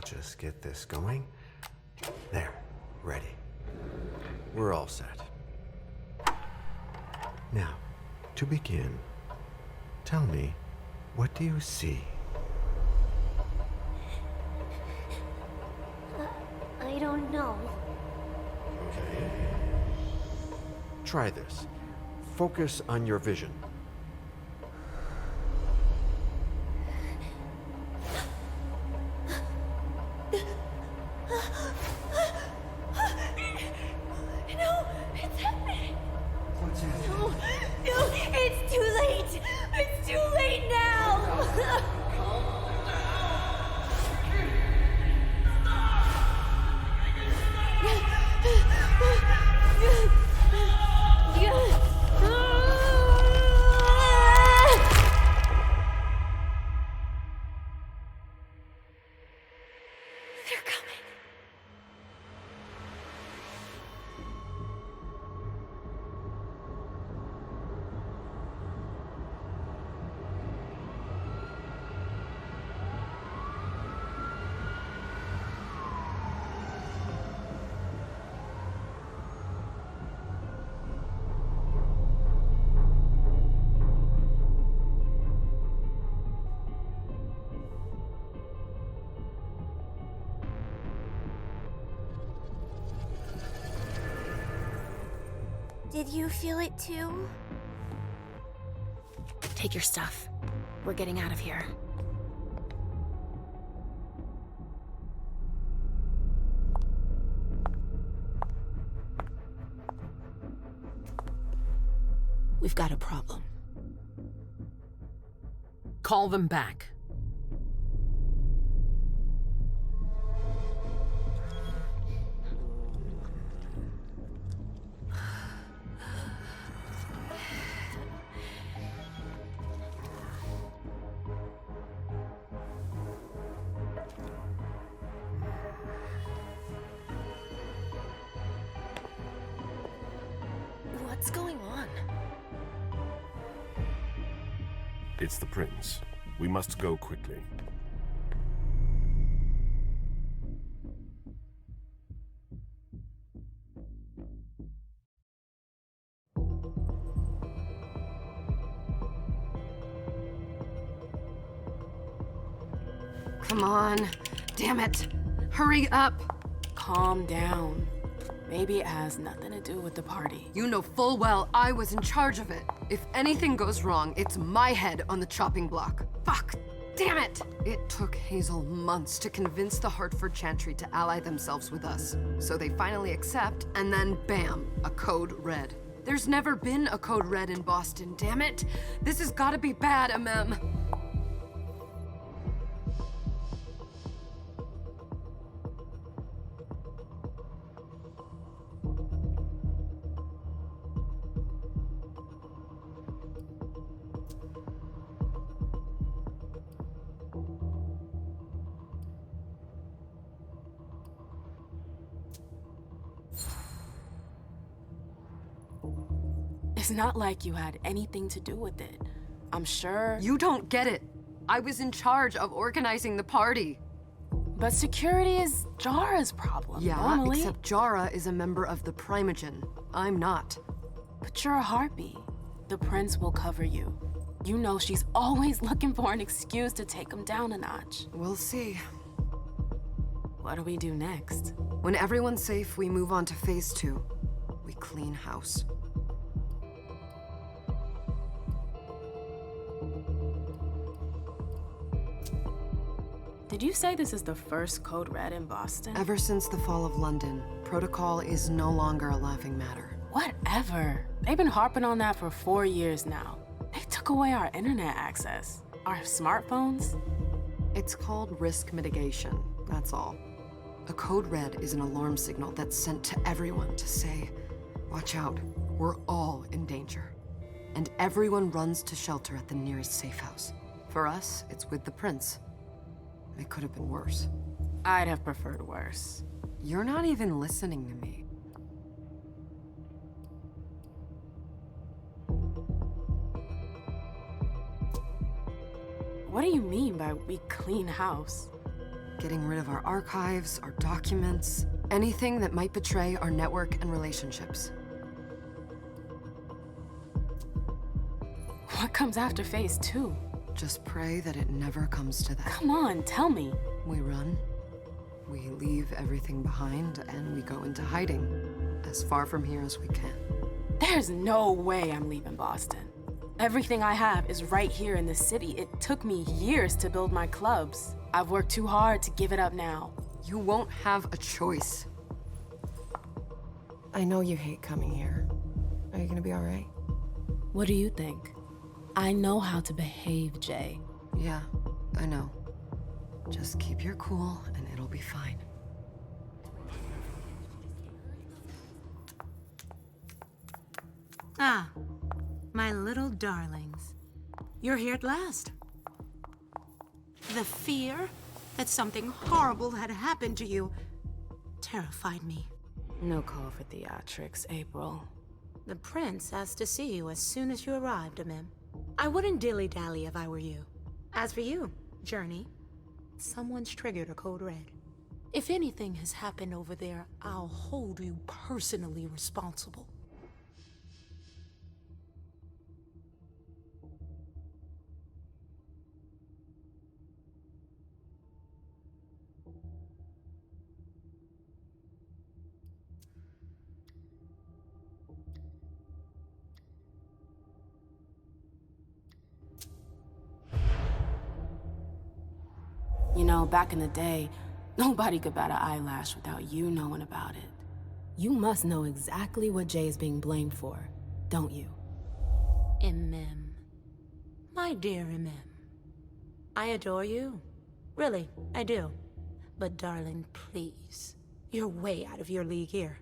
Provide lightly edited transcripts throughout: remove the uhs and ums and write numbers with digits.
just get this going. There, ready. We're all set. Now, to begin, tell me, what do you see? I don't know. Okay. Try this. Focus on your vision. No, it's happening. What's happening? No, it's too late. It's too late now. They're coming. Did you feel it too? Take your stuff. We're getting out of here. We've got a problem. Call them back. What's going on? It's the prince. We must go quickly. Come on. Damn it. Hurry up. Calm down. Maybe it has nothing to do with the party. You know full well I was in charge of it. If anything goes wrong, it's my head on the chopping block. Fuck. Damn it! It took Hazel months to convince the Hartford Chantry to ally themselves with us. So they finally accept, and then bam, a code red. There's never been a code red in Boston, damn it! This has gotta be bad, Emem. It's not like you had anything to do with it. I'm sure. You don't get it. I was in charge of organizing the party. But security is Jara's problem, Yeah, normally. except Jara is a member of the Primogen. I'm not. But you're a harpy. The prince will cover you. You know she's always looking for an excuse to take him down a notch. We'll see. What do we do next? When everyone's safe, we move on to phase 2. We clean house. Did you say this is the first code red in Boston? Ever since the fall of London, protocol is no longer a laughing matter. Whatever. They've been harping on that for 4 years now. They took away our internet access. Our smartphones. It's called risk mitigation, that's all. A code red is an alarm signal that's sent to everyone to say, watch out, we're all in danger. And everyone runs to shelter at the nearest safe house. For us, it's with the prince. It could have been worse. I'd have preferred worse. You're not even listening to me. What do you mean by we clean house? Getting rid of our archives, our documents, anything that might betray our network and relationships. What comes after phase 2? Just pray that it never comes to that. Come on, tell me. We run, we leave everything behind, and we go into hiding, as far from here as we can. There's no way I'm leaving Boston. Everything I have is right here in the city. It took me years to build my clubs. I've worked too hard to give it up now. You won't have a choice. I know you hate coming here. Are you gonna be all right? What do you think? I know how to behave, Jay. Yeah, I know. Just keep your cool and it'll be fine. Ah, my little darlings. You're here at last. The fear that something horrible had happened to you terrified me. No call for theatrics, April. The prince asked to see you as soon as you arrived, Emem. I wouldn't dilly-dally if I were you. As for you, Journey, someone's triggered a code red. If anything has happened over there, I'll hold you personally responsible. You know, back in the day, nobody could bat an eyelash without you knowing about it. You must know exactly what Jay is being blamed for, don't you? Emem. My dear Emem. I adore you. Really, I do. But darling, please. You're way out of your league here.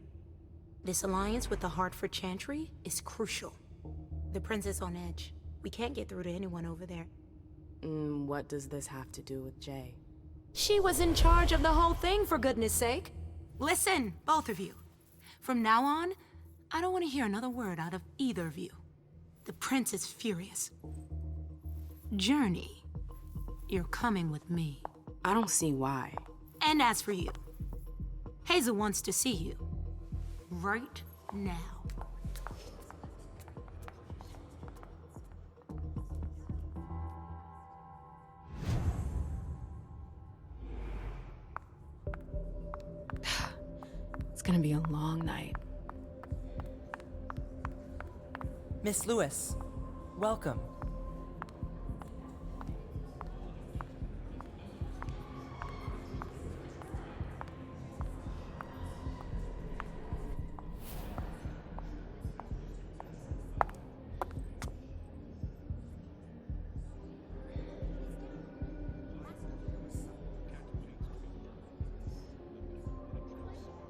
This alliance with the Hartford Chantry is crucial. The prince is on edge. We can't get through to anyone over there. What does this have to do with Jay? She was in charge of the whole thing, for goodness sake. Listen, both of you. From now on, I don't want to hear another word out of either of you. The prince is furious. Journey, you're coming with me. I don't see why. And as for you, Hazel wants to see you. Right now. It's gonna be a long night. Miss Lewis, welcome.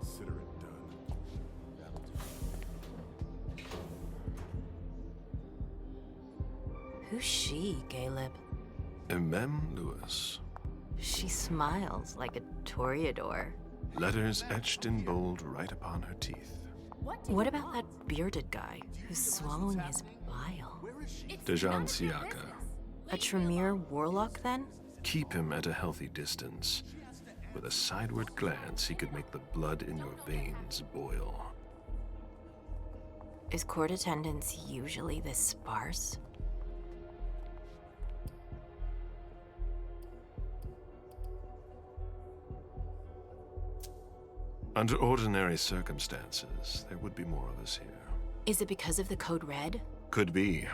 Consider it done. Who's she, Galeb? Emem Lewis. She smiles like a toreador. Letters etched in bold right upon her teeth. What about that bearded guy who's swallowing his bile? Dejan Siaka. A Tremere warlock, then? Keep him at a healthy distance. With a sideward glance, he could make the blood in your veins boil. Is court attendance usually this sparse? Under ordinary circumstances, there would be more of us here. Is it because of the Code Red? Could be.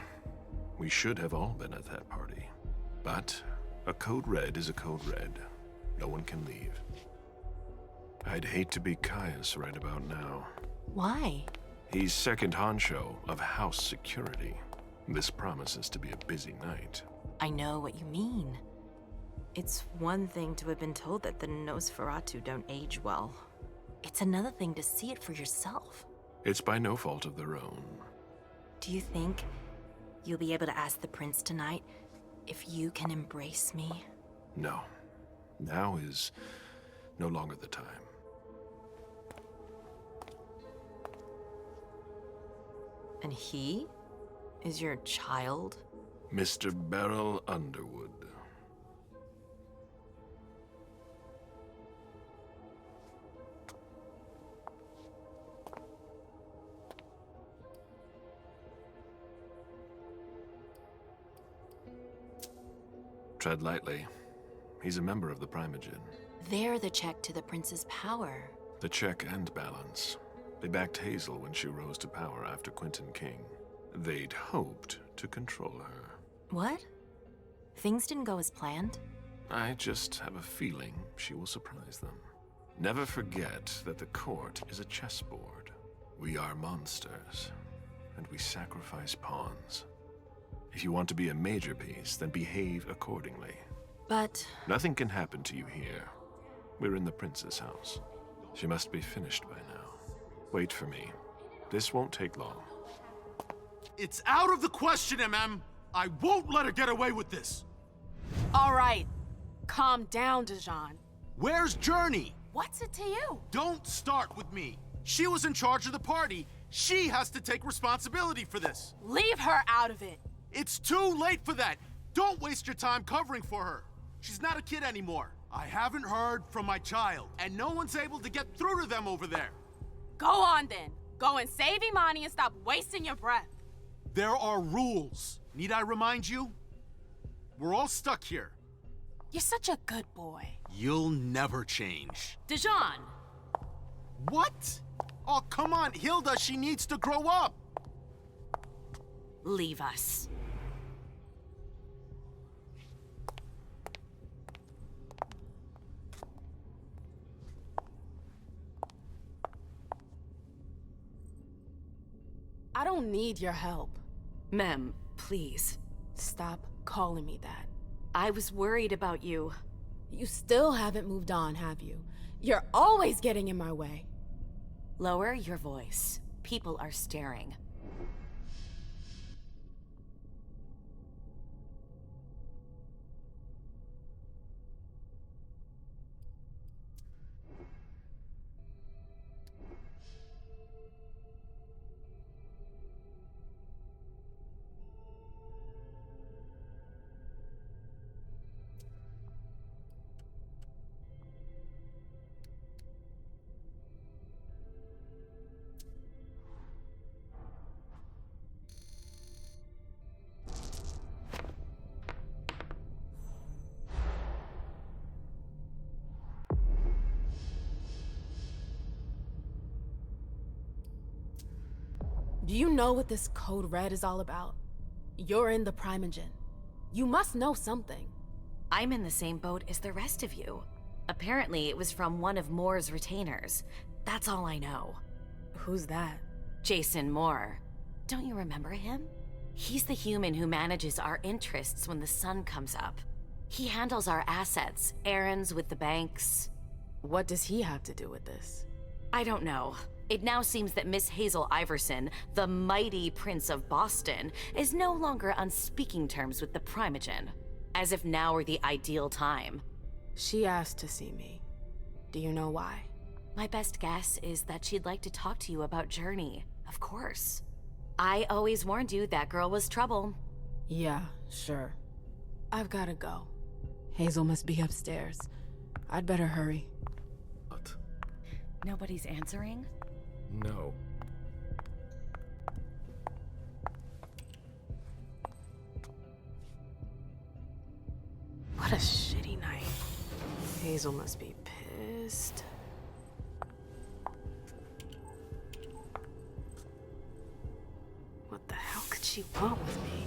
We should have all been at that party. But a code red is a code red. No one can leave. I'd hate to be Caius right about now. Why? He's second honcho of house security. This promises to be a busy night. I know what you mean. It's one thing to have been told that the Nosferatu don't age well. It's another thing to see it for yourself. It's by no fault of their own. Do you think you'll be able to ask the prince tonight if you can embrace me? No. Now is no longer the time. And he is your child? Mr. Beryl Underwood. Tread lightly. He's a member of the Primogen. They're the check to the prince's power. The check and balance. They backed Hazel when she rose to power after Quentin King. They'd hoped to control her. What? Things didn't go as planned? I just have a feeling she will surprise them. Never forget that the court is a chessboard. We are monsters, and we sacrifice pawns. If you want to be a major piece, then behave accordingly. But... Nothing can happen to you here. We're in the prince's house. She must be finished by now. Wait for me. This won't take long. It's out of the question, Emem! I won't let her get away with this! All right. Calm down, Dijon. Where's Journey? What's it to you? Don't start with me. She was in charge of the party. She has to take responsibility for this. Leave her out of it. It's too late for that. Don't waste your time covering for her. She's not a kid anymore. I haven't heard from my child, and no one's able to get through to them over there. Go on then. Go and save Imani and stop wasting your breath. There are rules. Need I remind you? We're all stuck here. You're such a good boy. You'll never change. Dijon! What? Oh, come on, Hilda, she needs to grow up. Leave us. I don't need your help. Mem, please. Stop calling me that. I was worried about you. You still haven't moved on, have you? You're always getting in my way. Lower your voice. People are staring. Do you know what this Code Red is all about? You're in the Primogen. You must know something. I'm in the same boat as the rest of you. Apparently, it was from one of Moore's retainers. That's all I know. Who's that? Jason Moore. Don't you remember him? He's the human who manages our interests when the sun comes up. He handles our assets, errands with the banks. What does he have to do with this? I don't know. It now seems that Miss Hazel Iverson, the mighty Prince of Boston, is no longer on speaking terms with the Primogen. As if now were the ideal time. She asked to see me. Do you know why? My best guess is that she'd like to talk to you about Journey, of course. I always warned you that girl was trouble. Yeah, sure. I've gotta go. Hazel must be upstairs. I'd better hurry. What? Nobody's answering? No. What a shitty night. Hazel must be pissed. What the hell could she want with me?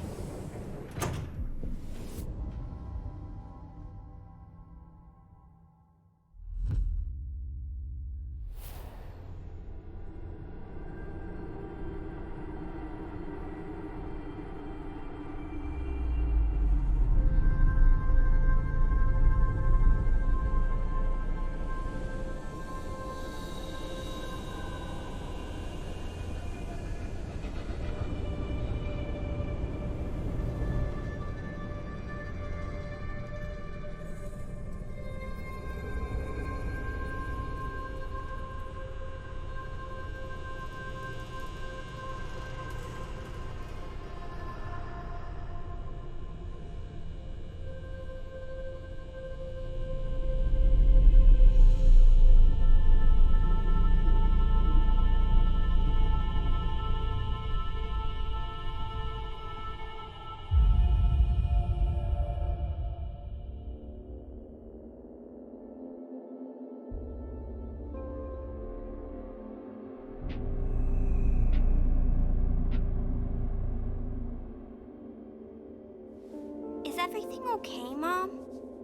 okay, Mom?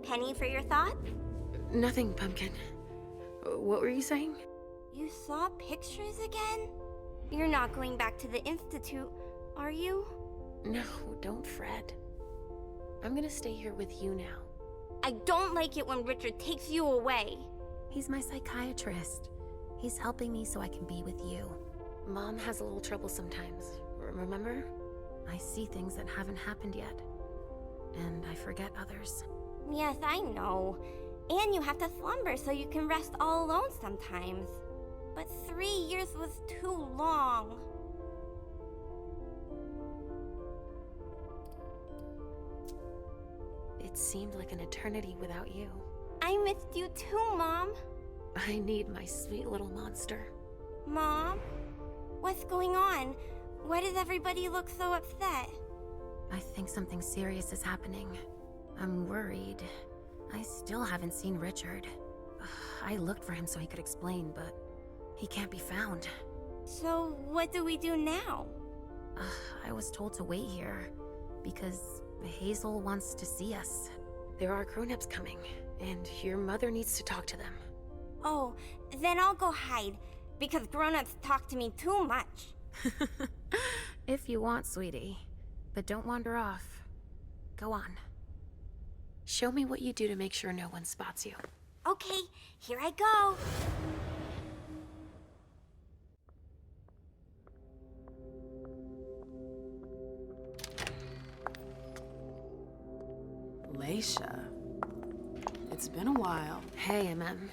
Penny for your thought? Nothing, Pumpkin. What were you saying? You saw pictures again? You're not going back to the Institute, are you? No, don't fret. I'm gonna stay here with you now. I don't like it when Richard takes you away. He's my psychiatrist. He's helping me so I can be with you. Mom has a little trouble sometimes, remember? I see things that haven't happened yet. And I forget others. Yes, I know. And you have to slumber so you can rest all alone sometimes. But 3 years was too long. It seemed like an eternity without you. I missed you too, Mom. I need my sweet little monster. Mom? What's going on? Why does everybody look so upset? I think something serious is happening. I'm worried. I still haven't seen Richard. I looked for him so he could explain, but he can't be found. So what do we do now? I was told to wait here because Hazel wants to see us. There are grown-ups coming, and your mother needs to talk to them. Oh, then I'll go hide, because grown-ups talk to me too much. If you want, sweetie. But don't wander off. Go on. Show me what you do to make sure no one spots you. Okay, here I go. Leysha. It's been a while. Hey, Emem.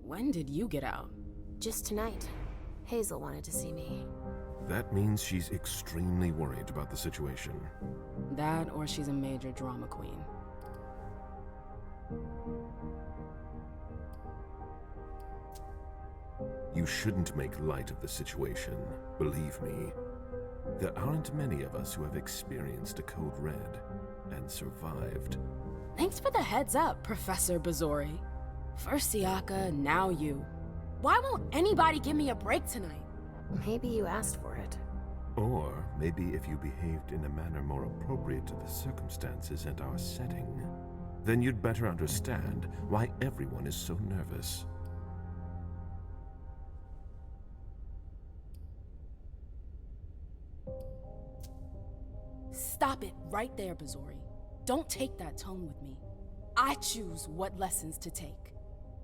When did you get out? Just tonight. Hazel wanted to see me. That means she's extremely worried about the situation. That, or she's a major drama queen. You shouldn't make light of the situation, believe me. There aren't many of us who have experienced a Code Red and survived. Thanks for the heads up, Professor Bazori. First Siaka, now you. Why won't anybody give me a break tonight? Maybe you asked for it. Or maybe if you behaved in a manner more appropriate to the circumstances and our setting, then you'd better understand why everyone is so nervous. Stop it right there, Bazori. Don't take that tone with me. I choose what lessons to take.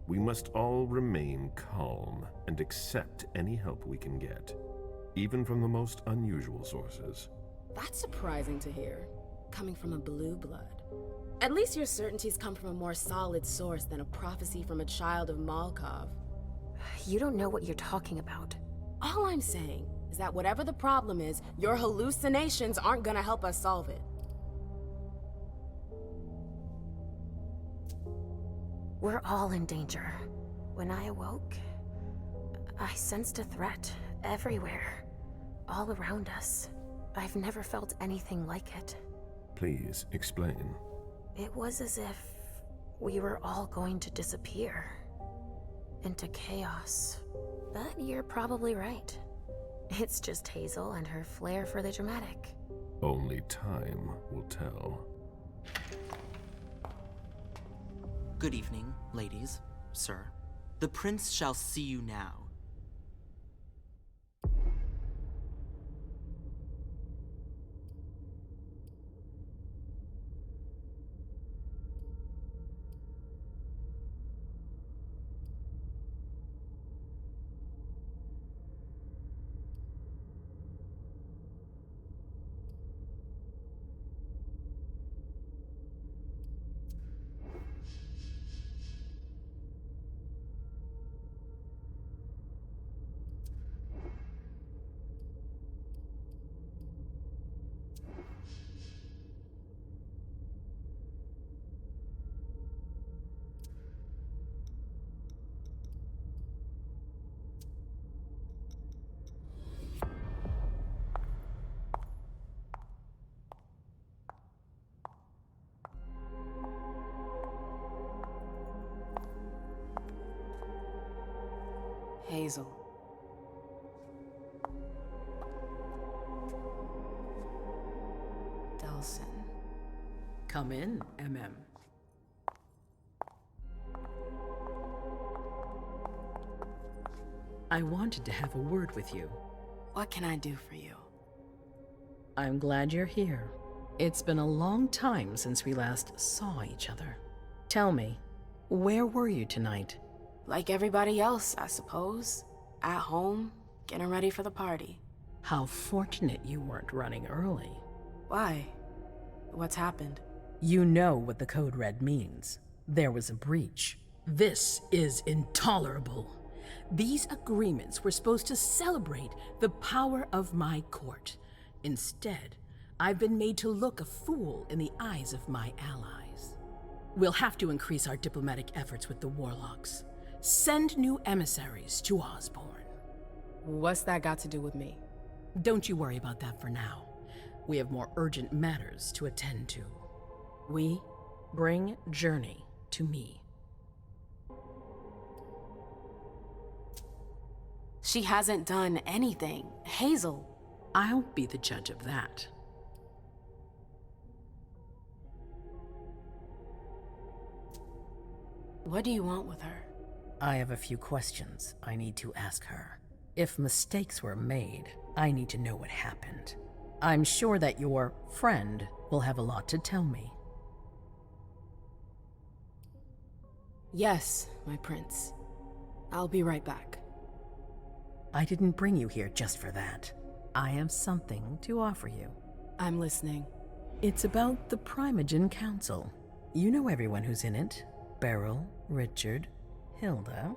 We must all remain calm and accept any help we can get, even from the most unusual sources. That's surprising to hear, coming from a blue blood. At least your certainties come from a more solid source than a prophecy from a child of Malkov. You don't know what you're talking about. All I'm saying is that whatever the problem is, your hallucinations aren't gonna help us solve it. We're all in danger. When I awoke, I sensed a threat everywhere, all around us. I've never felt anything like it. Please explain. It was as if we were all going to disappear into chaos. But you're probably right. It's just Hazel and her flair for the dramatic. Only time will tell. Good evening, ladies, sir. The prince shall see you now. Hazel. Come in, Emem. I wanted to have a word with you. What can I do for you? I'm glad you're here. It's been a long time since we last saw each other. Tell me, where were you tonight? Like everybody else, I suppose. At home, getting ready for the party. How fortunate you weren't running early. Why? What's happened? You know what the Code Red means. There was a breach. This is intolerable. These agreements were supposed to celebrate the power of my court. Instead, I've been made to look a fool in the eyes of my allies. We'll have to increase our diplomatic efforts with the Warlocks. Send new emissaries to Osborne. What's that got to do with me? Don't you worry about that for now. We have more urgent matters to attend to. We bring Journey to me. She hasn't done anything. Hazel. I'll be the judge of that. What do you want with her? I have a few questions I need to ask her. If mistakes were made, I need to know what happened. I'm sure that your friend will have a lot to tell me. Yes, my prince. I'll be right back. I didn't bring you here just for that. I have something to offer you. I'm listening. It's about the Primogen Council. You know everyone who's in it. Beryl, Richard, Hilda.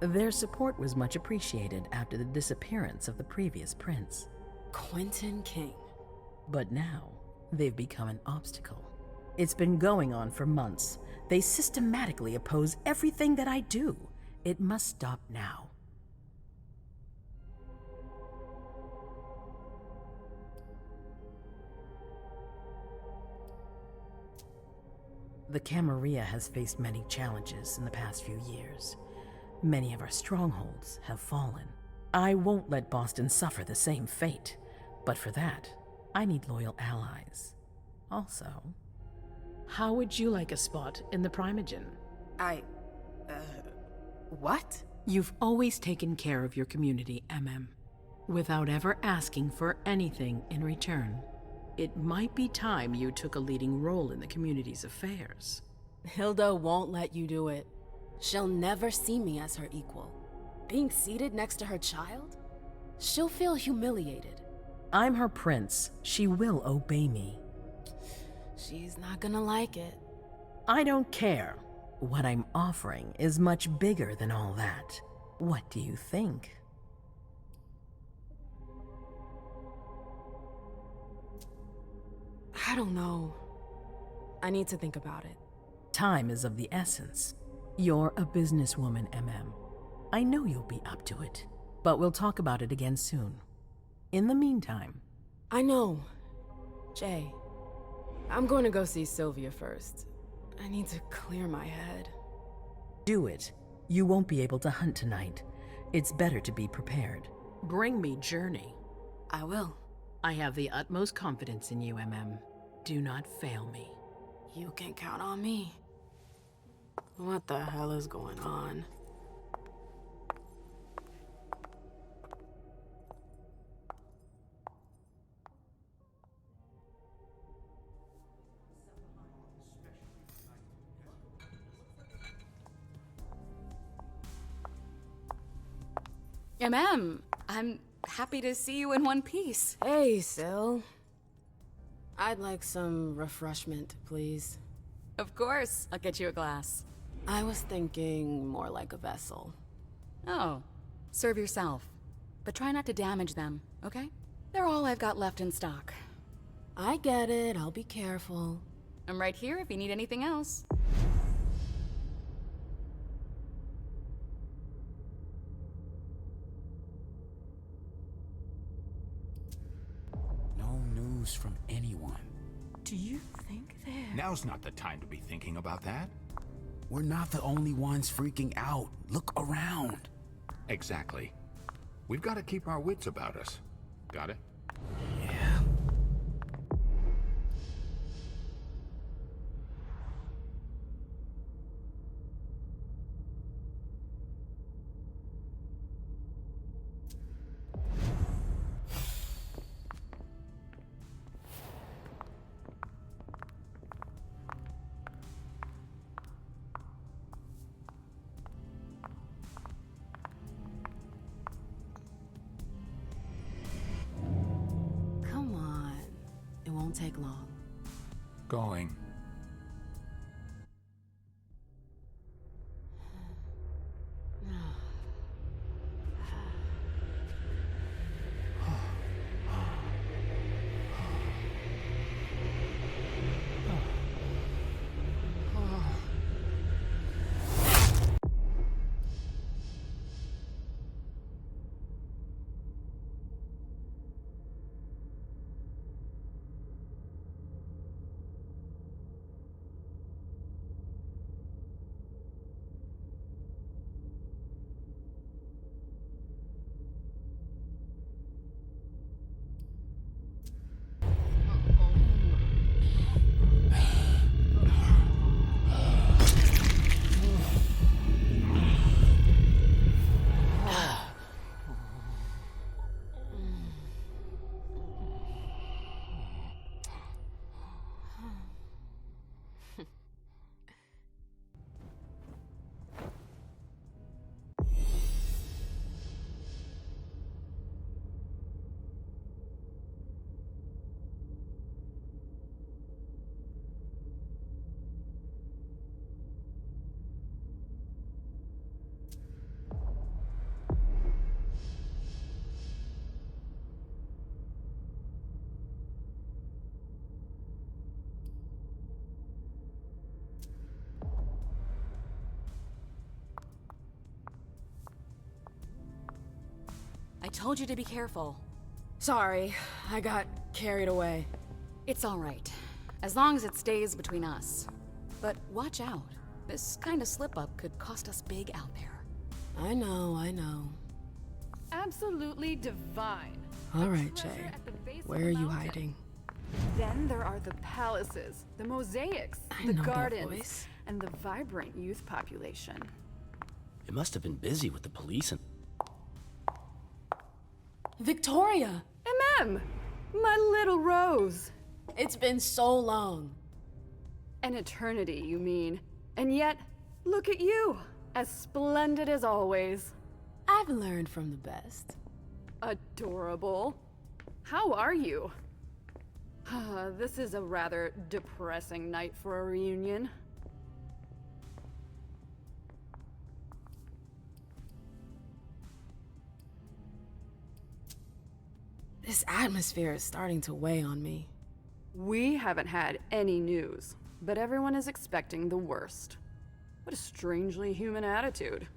Their support was much appreciated after the disappearance of the previous prince. Quentin King. But now, they've become an obstacle. It's been going on for months. They systematically oppose everything that I do. It must stop now. The Camarilla has faced many challenges in the past few years. Many of our strongholds have fallen. I won't let Boston suffer the same fate, but for that, I need loyal allies. Also, how would you like a spot in the Primogen? What? You've always taken care of your community, Emem, without ever asking for anything in return. It might be time you took a leading role in the community's affairs. Hilda won't let you do it. She'll never see me as her equal. Being seated next to her child? She'll feel humiliated. I'm her prince. She will obey me. She's not gonna like it. I don't care. What I'm offering is much bigger than all that. What do you think? I don't know. I need to think about it. Time is of the essence. You're a businesswoman, Emem. I know you'll be up to it, but we'll talk about it again soon. In the meantime... I know. Jay, I'm going to go see Sylvia first. I need to clear my head. Do it. You won't be able to hunt tonight. It's better to be prepared. Bring me Journey. I will. I have the utmost confidence in you, Emem. Do not fail me. You can count on me. What the hell is going on? Emem, I'm happy to see you in one piece. Hey, Syl. I'd like some refreshment, please. Of course, I'll get you a glass. I was thinking more like a vessel. Oh, serve yourself. But try not to damage them, okay? They're all I've got left in stock. I get it, I'll be careful. I'm right here if you need anything else. No news from anyone. Do you think they're... Now's not the time to be thinking about that. We're not the only ones freaking out. Look around. Exactly. We've got to keep our wits about us. Got it? Yeah. won't take long. Going. I told you to be careful. Sorry, I got carried away. It's all right, as long as it stays between us. But watch out. This kind of slip-up could cost us big out there. I know. Absolutely divine. All right, Jay. Where are you hiding? Then there are the palaces, the mosaics, I the know that gardens, voice. and the vibrant youth population. It must have been busy with the police and... Victoria! Emem! My little rose! It's been so long. An eternity, you mean. And yet, look at you! As splendid as always. I've learned from the best. Adorable. How are you? This is a rather depressing night for a reunion. This atmosphere is starting to weigh on me. We haven't had any news, but everyone is expecting the worst. What a strangely human attitude.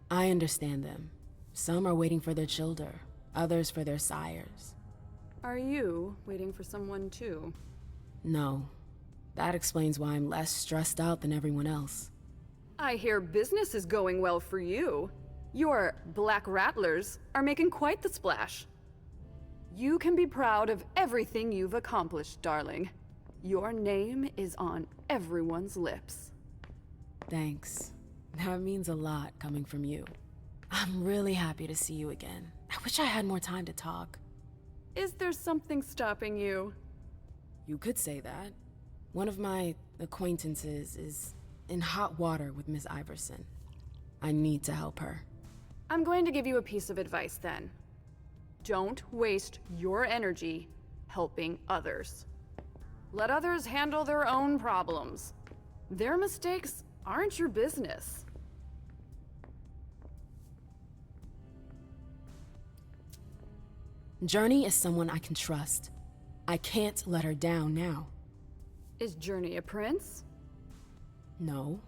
I understand them. Some are waiting for their children, others for their sires. Are you waiting for someone too? No. That explains why I'm less stressed out than everyone else. I hear business is going well for you. Your Black Rattlers are making quite the splash. You can be proud of everything you've accomplished, darling. Your name is on everyone's lips. Thanks. That means a lot coming from you. I'm really happy to see you again. I wish I had more time to talk. Is there something stopping you? You could say that. One of my acquaintances is in hot water with Miss Iverson. I need to help her. I'm going to give you a piece of advice then. Don't waste your energy helping others. Let others handle their own problems. Their mistakes aren't your business. Journey is someone I can trust. I can't let her down now. Is Journey a prince? No.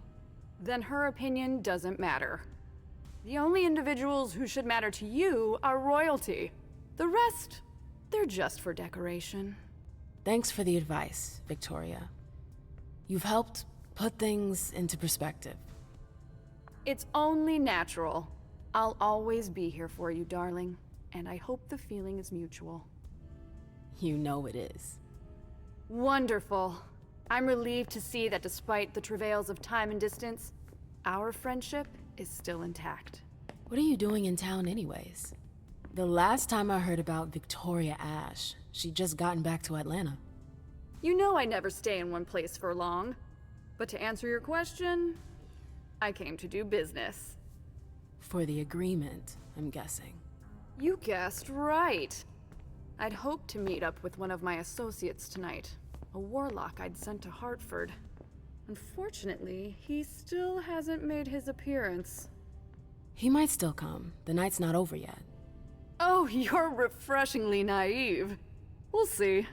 Then her opinion doesn't matter. The only individuals who should matter to you are royalty. The rest, they're just for decoration. Thanks for the advice, Victoria. You've helped put things into perspective. It's only natural. I'll always be here for you, darling, and I hope the feeling is mutual. You know it is. Wonderful. I'm relieved to see that despite the travails of time and distance, our friendship is still intact. What are you doing in town anyways? The last time I heard about Victoria Ash, she'd just gotten back to Atlanta. You know I never stay in one place for long. But to answer your question, I came to do business. For the agreement, I'm guessing. You guessed right. I'd hoped to meet up with one of my associates tonight, a warlock I'd sent to Hartford. Unfortunately, he still hasn't made his appearance. He might still come. The night's not over yet. Oh, you're refreshingly naive. We'll see.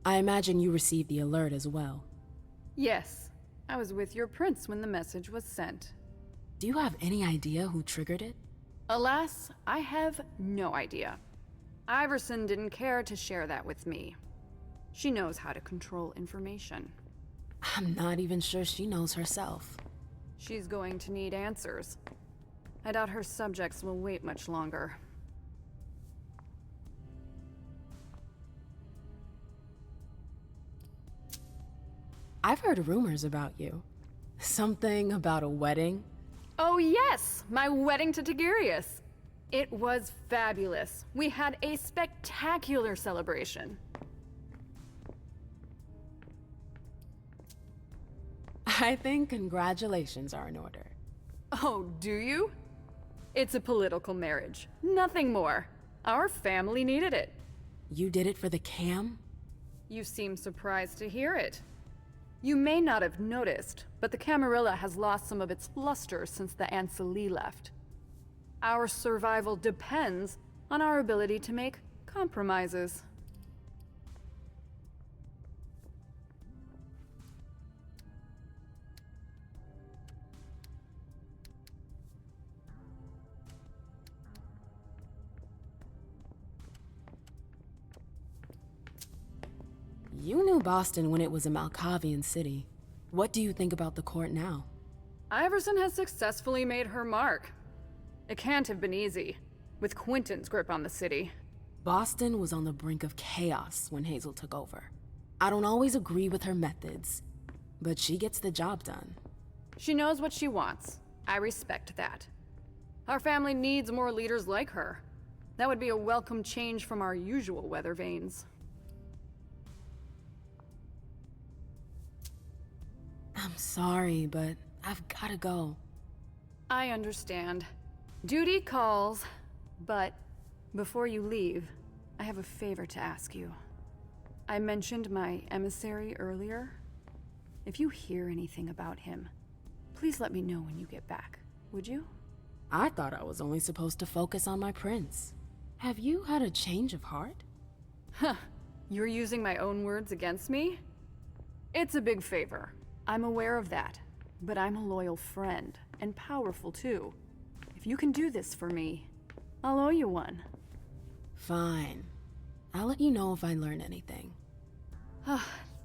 I imagine you received the alert as well. Yes, I was with your prince when the message was sent. Do you have any idea who triggered it? Alas, I have no idea. Iverson didn't care to share that with me. She knows how to control information. I'm not even sure she knows herself. She's going to need answers. I doubt her subjects will wait much longer. I've heard rumors about you. Something about a wedding? Oh yes, my wedding to Tigurius. It was fabulous. We had a spectacular celebration. I think congratulations are in order. Oh, do you? It's a political marriage, nothing more. Our family needed it. You did it for the cam? You seem surprised to hear it. You may not have noticed, but the Camarilla has lost some of its luster since the Ancili left. Our survival depends on our ability to make compromises. You knew Boston when it was a Malkavian city. What do you think about the court now? Iverson has successfully made her mark. It can't have been easy, with Quentin's grip on the city. Boston was on the brink of chaos when Hazel took over. I don't always agree with her methods, but she gets the job done. She knows what she wants. I respect that. Our family needs more leaders like her. That would be a welcome change from our usual weather vanes. I'm sorry, but I've gotta go. I understand. Duty calls, but before you leave, I have a favor to ask you. I mentioned my emissary earlier. If you hear anything about him, please let me know when you get back, would you? I thought I was only supposed to focus on my prince. Have you had a change of heart? Huh, you're using my own words against me? It's a big favor. I'm aware of that, but I'm a loyal friend, and powerful too. If you can do this for me, I'll owe you one. Fine. I'll let you know if I learn anything.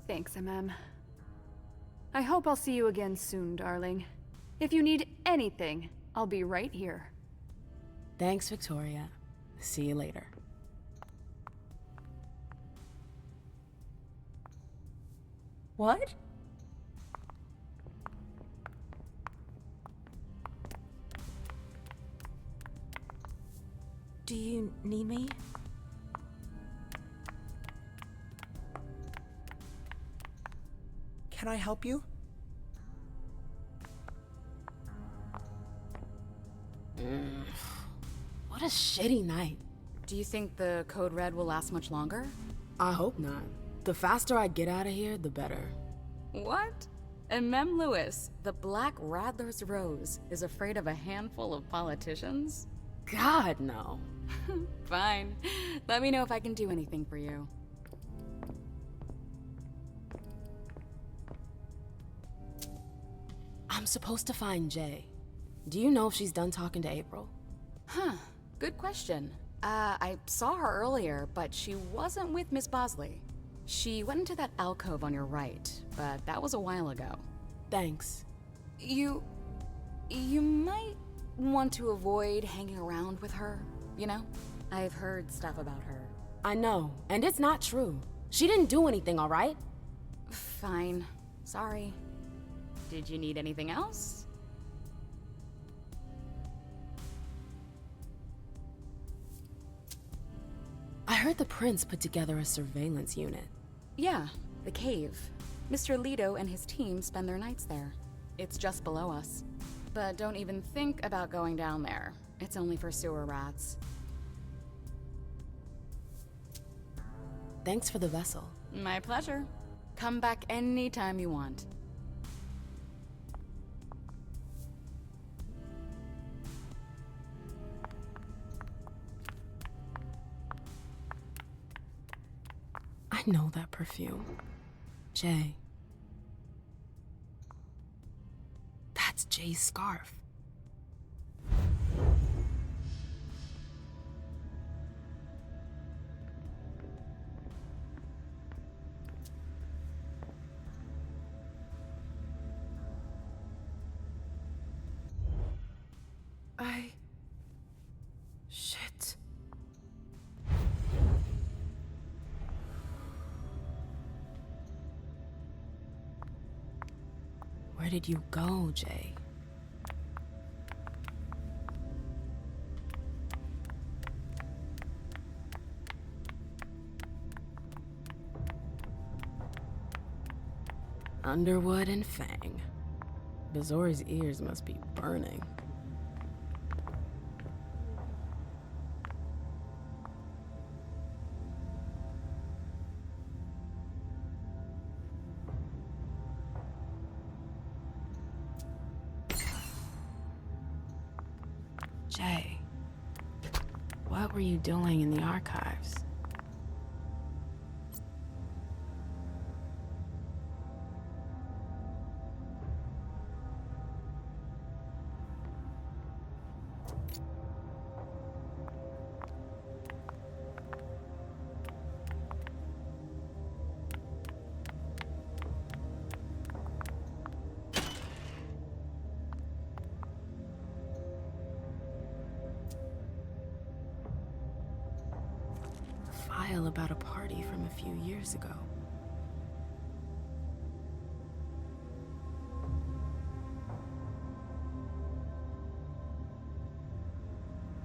Thanks, Emem. I hope I'll see you again soon, darling. If you need anything, I'll be right here. Thanks, Victoria. See you later. What? Do you need me? Can I help you? What a shitty night. Do you think the Code Red will last much longer? I hope not. The faster I get out of here, the better. What? Emem Lewis, the Black Rattler's Rose, is afraid of a handful of politicians? God, no. Fine. Let me know if I can do anything for you. I'm supposed to find Jay. Do you know if she's done talking to April? Huh. Good question. I saw her earlier, but she wasn't with Miss Bosley. She went into that alcove on your right, but that was a while ago. Thanks. You might want to avoid hanging around with her, you know? I've heard stuff about her. I know, and it's not true. She didn't do anything, all right? Fine. Sorry. Did you need anything else? I heard the prince put together a surveillance unit. Yeah, the cave. Mr. Leto and his team spend their nights there. It's just below us. But don't even think about going down there. It's only for sewer rats. Thanks for the vessel. My pleasure. Come back anytime you want. I know that perfume. Jay. That's Jay's scarf. Shit. Where did you go, Jay? Underwood and Fang. Bazori's ears must be burning. Jay, what were you doing in the archives? File about a party from a few years ago.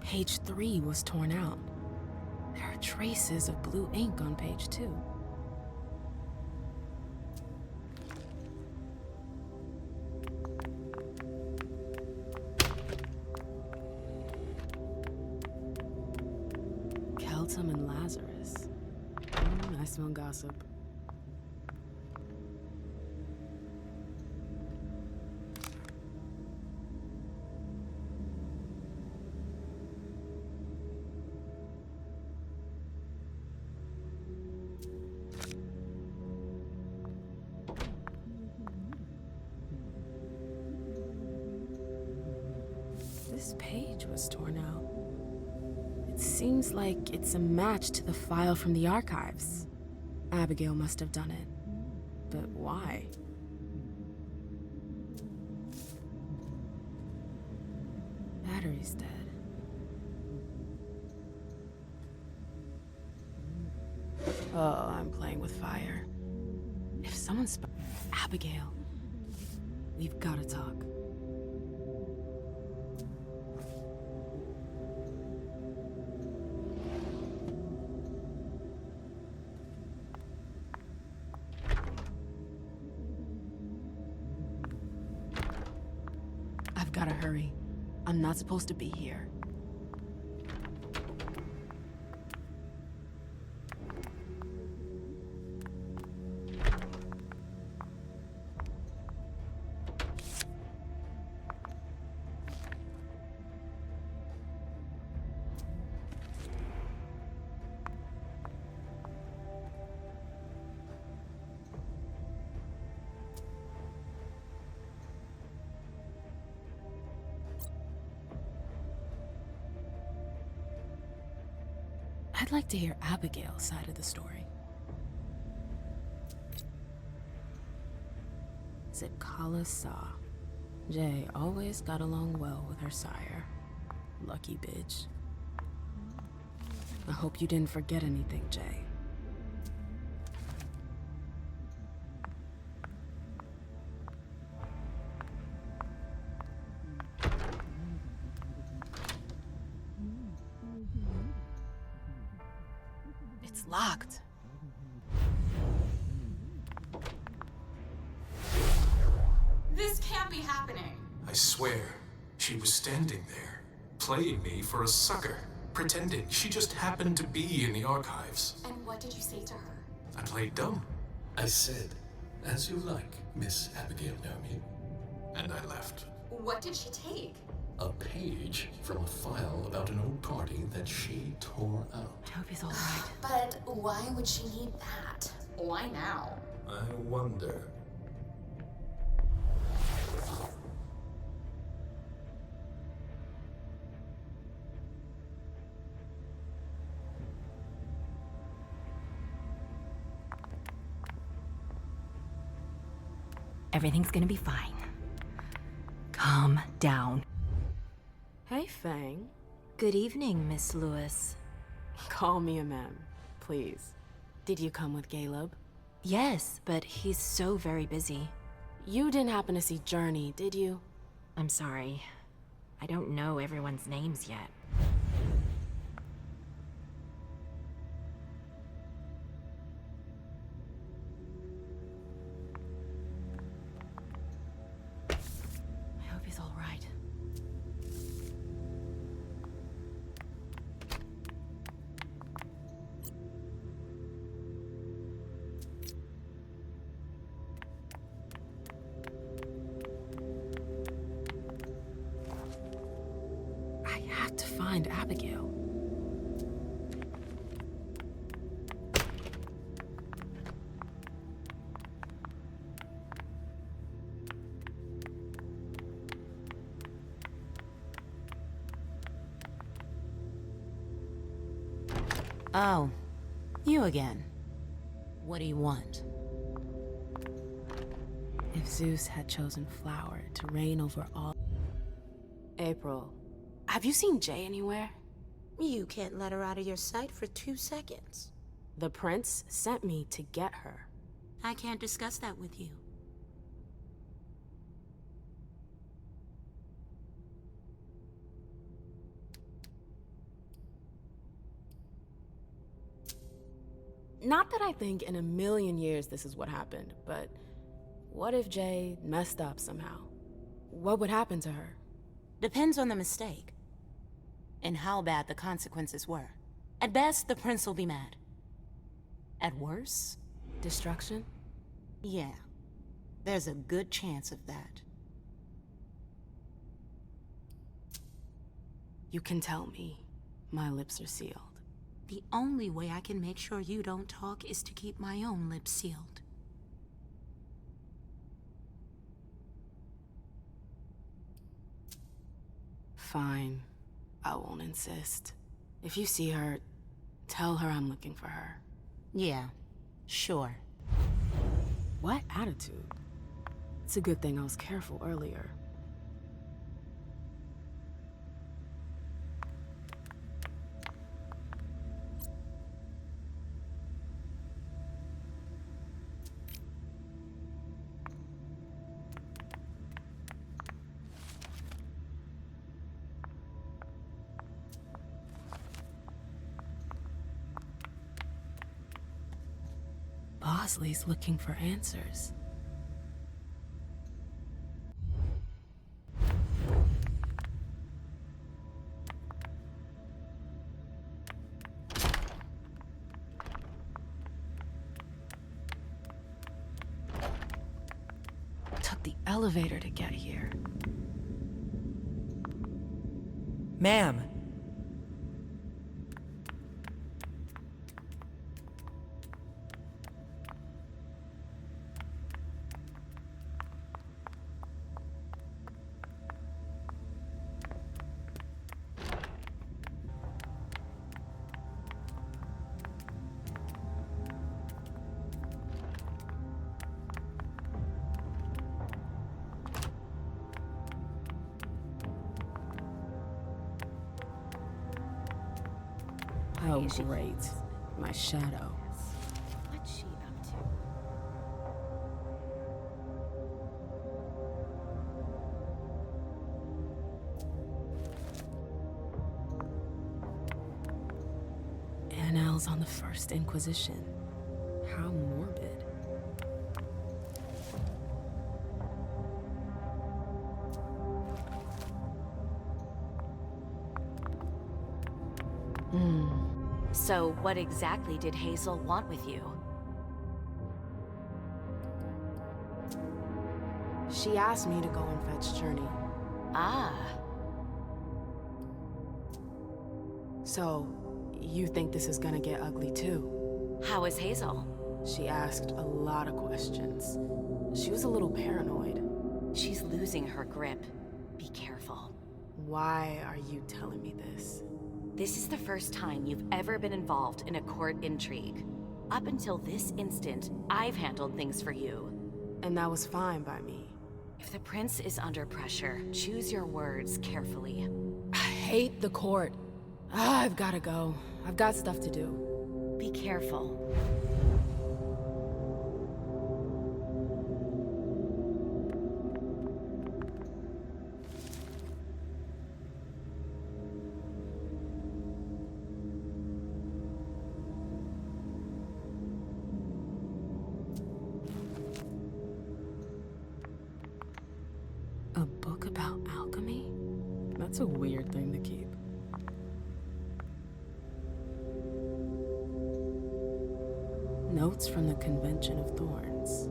Page 3 was torn out. There are traces of blue ink on page 2. Keltum and Lazarus. I smell gossip. This page was torn out. It seems like it's a match to the file from the archives. Abigail must have done it. But why? Battery's dead. Oh, I'm playing with fire. If someone's... Abigail. We've gotta talk. I've gotta hurry. I'm not supposed to be here. I'd like to hear Abigail's side of the story. Zitkala Saw. Jay always got along well with her sire. Lucky bitch. I hope you didn't forget anything, Jay. It's locked. This can't be happening. I swear, she was standing there, playing me for a sucker, pretending she just happened to be in the archives. And what did you say to her? I played dumb. I said, "As you like, Miss Abigail Naomi," and I left. What did she take? A page from a file about an old party that she tore out. I hope he's all right. But why would she need that? Why now? I wonder. Everything's gonna be fine. Calm down. Hey, Fang. Good evening, Miss Lewis. Call me Emem, please. Did you come with Galeb? Yes, but he's so very busy. You didn't happen to see Journey, did you? I'm sorry. I don't know everyone's names yet. I hope he's all right. I have to find Abigail. Oh, you again. What do you want? If Zeus had chosen Flower to reign over all... April, have you seen Jay anywhere? You can't let her out of your sight for 2 seconds. The prince sent me to get her. I can't discuss that with you. Not that I think in a million years this is what happened, but what if Jay messed up somehow? What would happen to her? Depends on the mistake. And how bad the consequences were. At best, the prince will be mad. At worst, destruction? Yeah. There's a good chance of that. You can tell me. My lips are sealed. The only way I can make sure you don't talk is to keep my own lips sealed. Fine. I won't insist. If you see her, tell her I'm looking for her. Yeah, sure. What attitude? It's a good thing I was careful earlier. Bosley's looking for answers. Took the elevator to get here. Ma'am. Oh, great. My shadow. What's she up to? Annals on the First Inquisition. How morbid. So what exactly did Hazel want with you? She asked me to go and fetch Journey. Ah. So, you think this is gonna get ugly too? How is Hazel? She asked a lot of questions. She was a little paranoid. She's losing her grip. Be careful. Why are you telling me this? This is the first time you've ever been involved in a court intrigue. Up until this instant, I've handled things for you. And that was fine by me. If the prince is under pressure, choose your words carefully. I hate the court. I've gotta go. I've got stuff to do. Be careful. A book about alchemy? That's a weird thing to keep. Notes from the Convention of Thorns.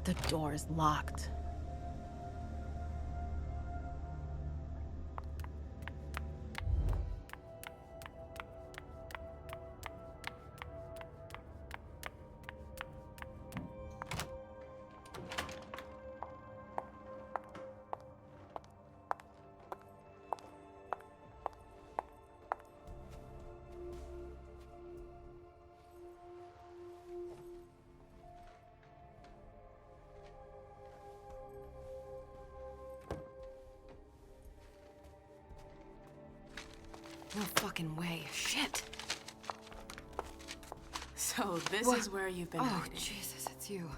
The door is locked. No fucking way. Shit. So this What? is where you've been Oh, hiding. Jesus, it's you.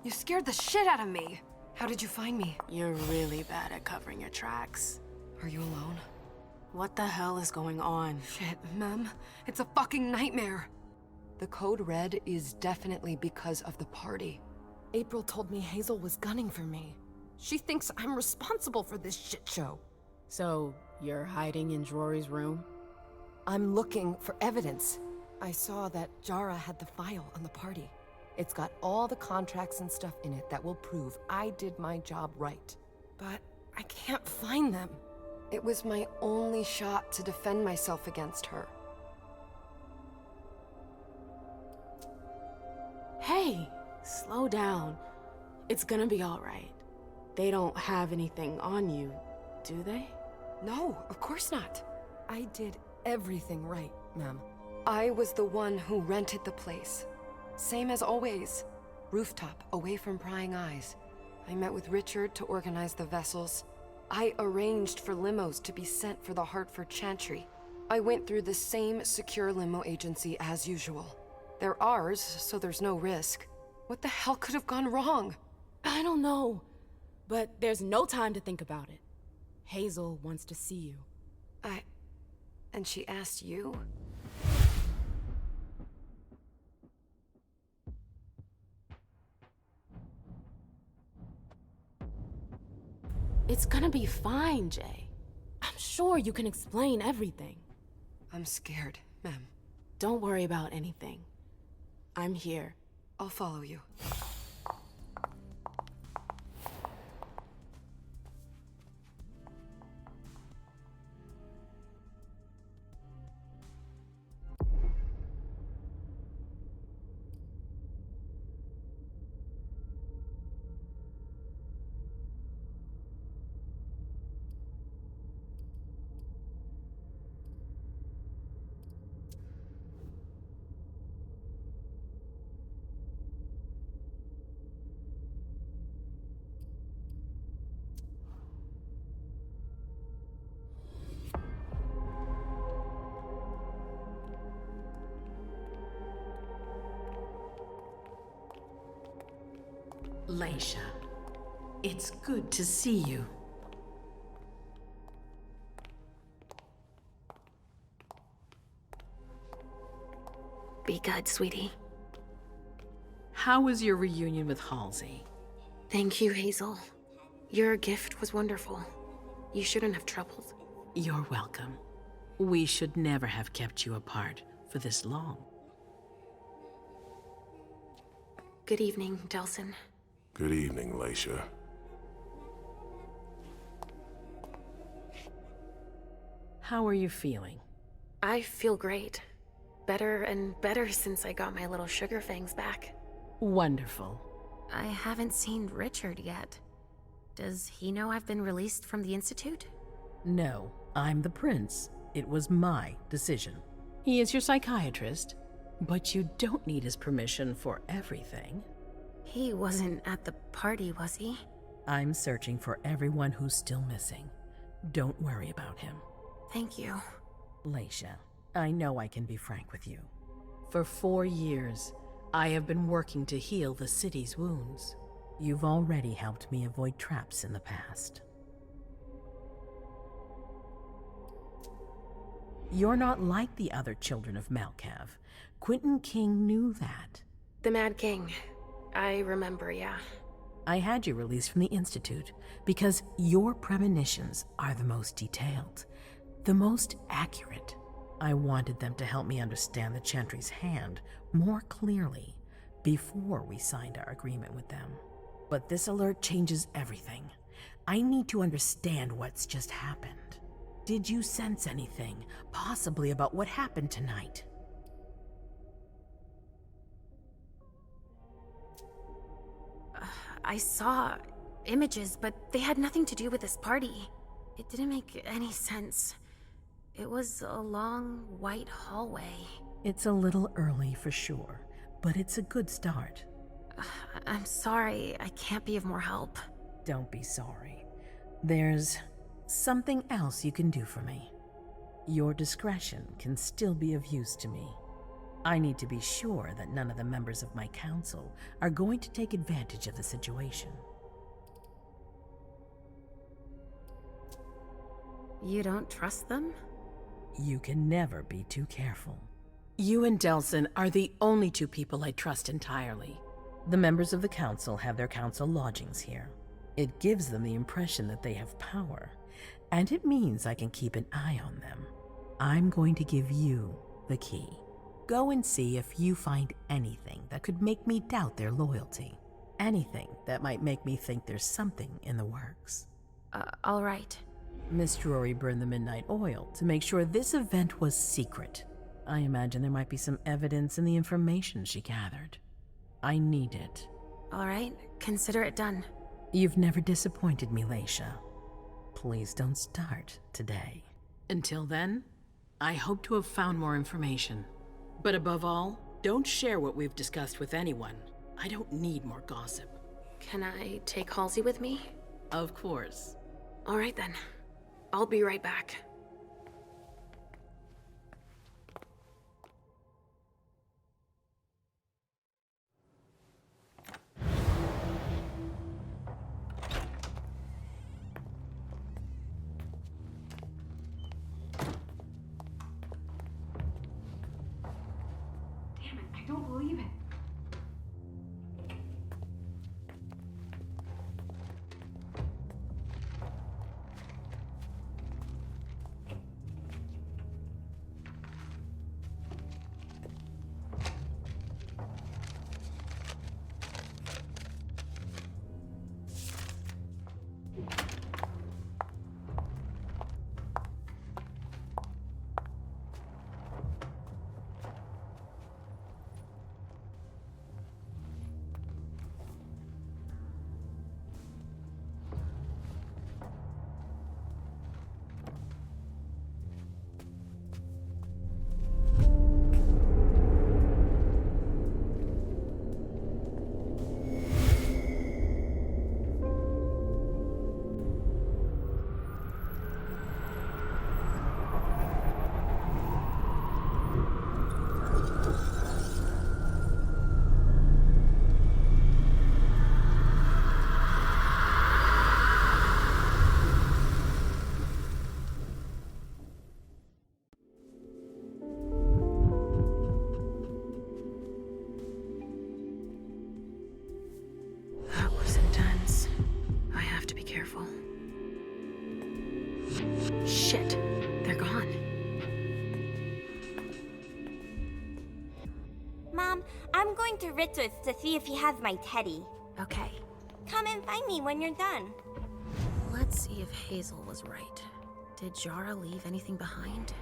You scared the shit out of me. How did you find me? You're really bad at covering your tracks. Are you alone? What the hell is going on? Shit, Mem. It's a fucking nightmare. The code red is definitely because of the party. April told me Hazel was gunning for me. She thinks I'm responsible for this shit show. So, you're hiding in Drury's room? I'm looking for evidence. I saw that Jara had the file on the party. It's got all the contracts and stuff in it that will prove I did my job right. But I can't find them. It was my only shot to defend myself against her. Hey, slow down. It's gonna be all right. They don't have anything on you, do they? No, of course not. I did everything right, Mem. I was the one who rented the place. Same as always. Rooftop, away from prying eyes. I met with Richard to organize the vessels. I arranged for limos to be sent for the Hartford Chantry. I went through the same secure limo agency as usual. They're ours, so there's no risk. What the hell could have gone wrong? I don't know. But there's no time to think about it. Hazel wants to see you. And she asked you? It's gonna be fine, Jay. I'm sure you can explain everything. I'm scared, Mem. Don't worry about anything. I'm here. I'll follow you. Leysha, it's good to see you. Be good, sweetie. How was your reunion with Halsey? Thank you, Hazel. Your gift was wonderful. You shouldn't have troubled. You're welcome. We should never have kept you apart for this long. Good evening, Delsin. Good evening, Leysha. How are you feeling? I feel great. Better and better since I got my little sugar fangs back. Wonderful. I haven't seen Richard yet. Does he know I've been released from the Institute? No, I'm the prince. It was my decision. He is your psychiatrist, but you don't need his permission for everything. He wasn't at the party, was he? I'm searching for everyone who's still missing. Don't worry about him. Thank you. Leysha, I know I can be frank with you. For 4 years, I have been working to heal the city's wounds. You've already helped me avoid traps in the past. You're not like the other children of Malkav. Quentin King knew that. The Mad King. I remember, yeah. I had you released from the Institute because your premonitions are the most detailed, the most accurate. I wanted them to help me understand the Chantry's hand more clearly before we signed our agreement with them. But this alert changes everything. I need to understand what's just happened. Did you sense anything, possibly about what happened tonight? I saw images, but they had nothing to do with this party. It didn't make any sense. It was a long, white hallway. It's a little early for sure, but it's a good start. I'm sorry, I can't be of more help. Don't be sorry. There's something else you can do for me. Your discretion can still be of use to me. I need to be sure that none of the members of my council are going to take advantage of the situation. You don't trust them? You can never be too careful. You and Delsin are the only two people I trust entirely. The members of the council have their council lodgings here. It gives them the impression that they have power, and it means I can keep an eye on them. I'm going to give you the key. Go and see if you find anything that could make me doubt their loyalty. Anything that might make me think there's something in the works. All right. Miss Drury burned the midnight oil to make sure this event was secret. I imagine there might be some evidence in the information she gathered. I need it. All right, consider it done. You've never disappointed me, Leysha. Please don't start today. Until then, I hope to have found more information. But above all, don't share what we've discussed with anyone. I don't need more gossip. Can I take Halsey with me? Of course. All right then. I'll be right back. Damn it, I don't believe it. Richards to see if he has my teddy. Okay. Come and find me when you're done. Let's see if Hazel was right. Did Jara leave anything behind?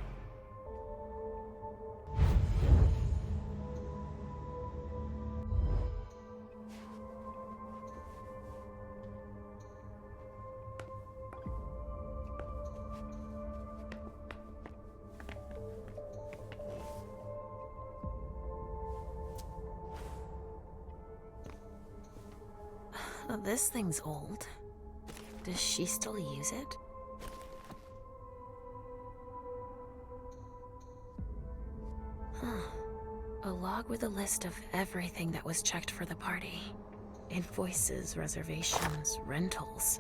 This thing's old. Does she still use it? Huh. A log with a list of everything that was checked for the party. Invoices, reservations, rentals.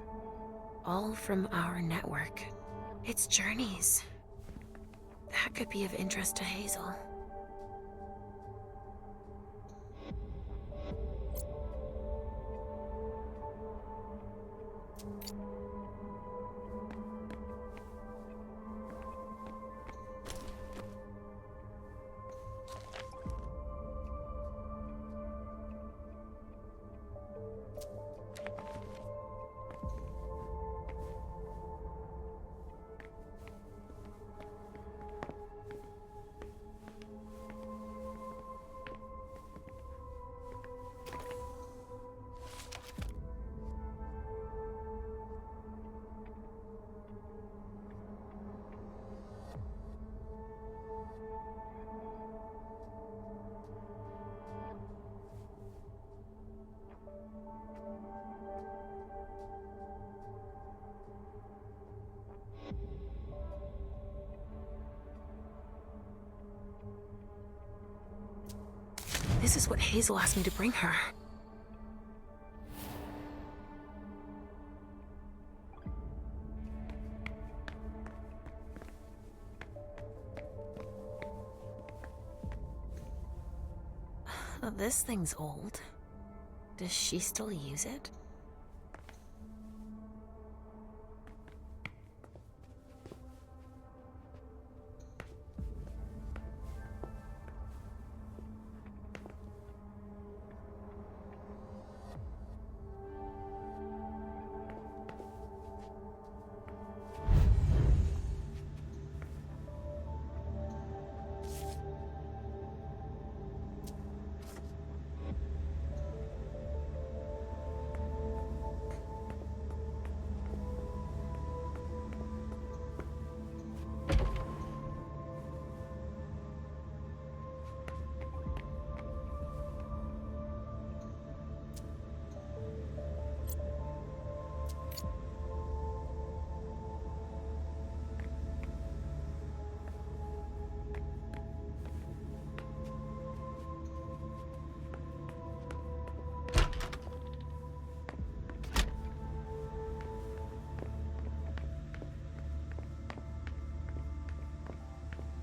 All from our network. It's journeys. That could be of interest to Hazel. This is what Hazel asked me to bring her. This thing's old. Does she still use it?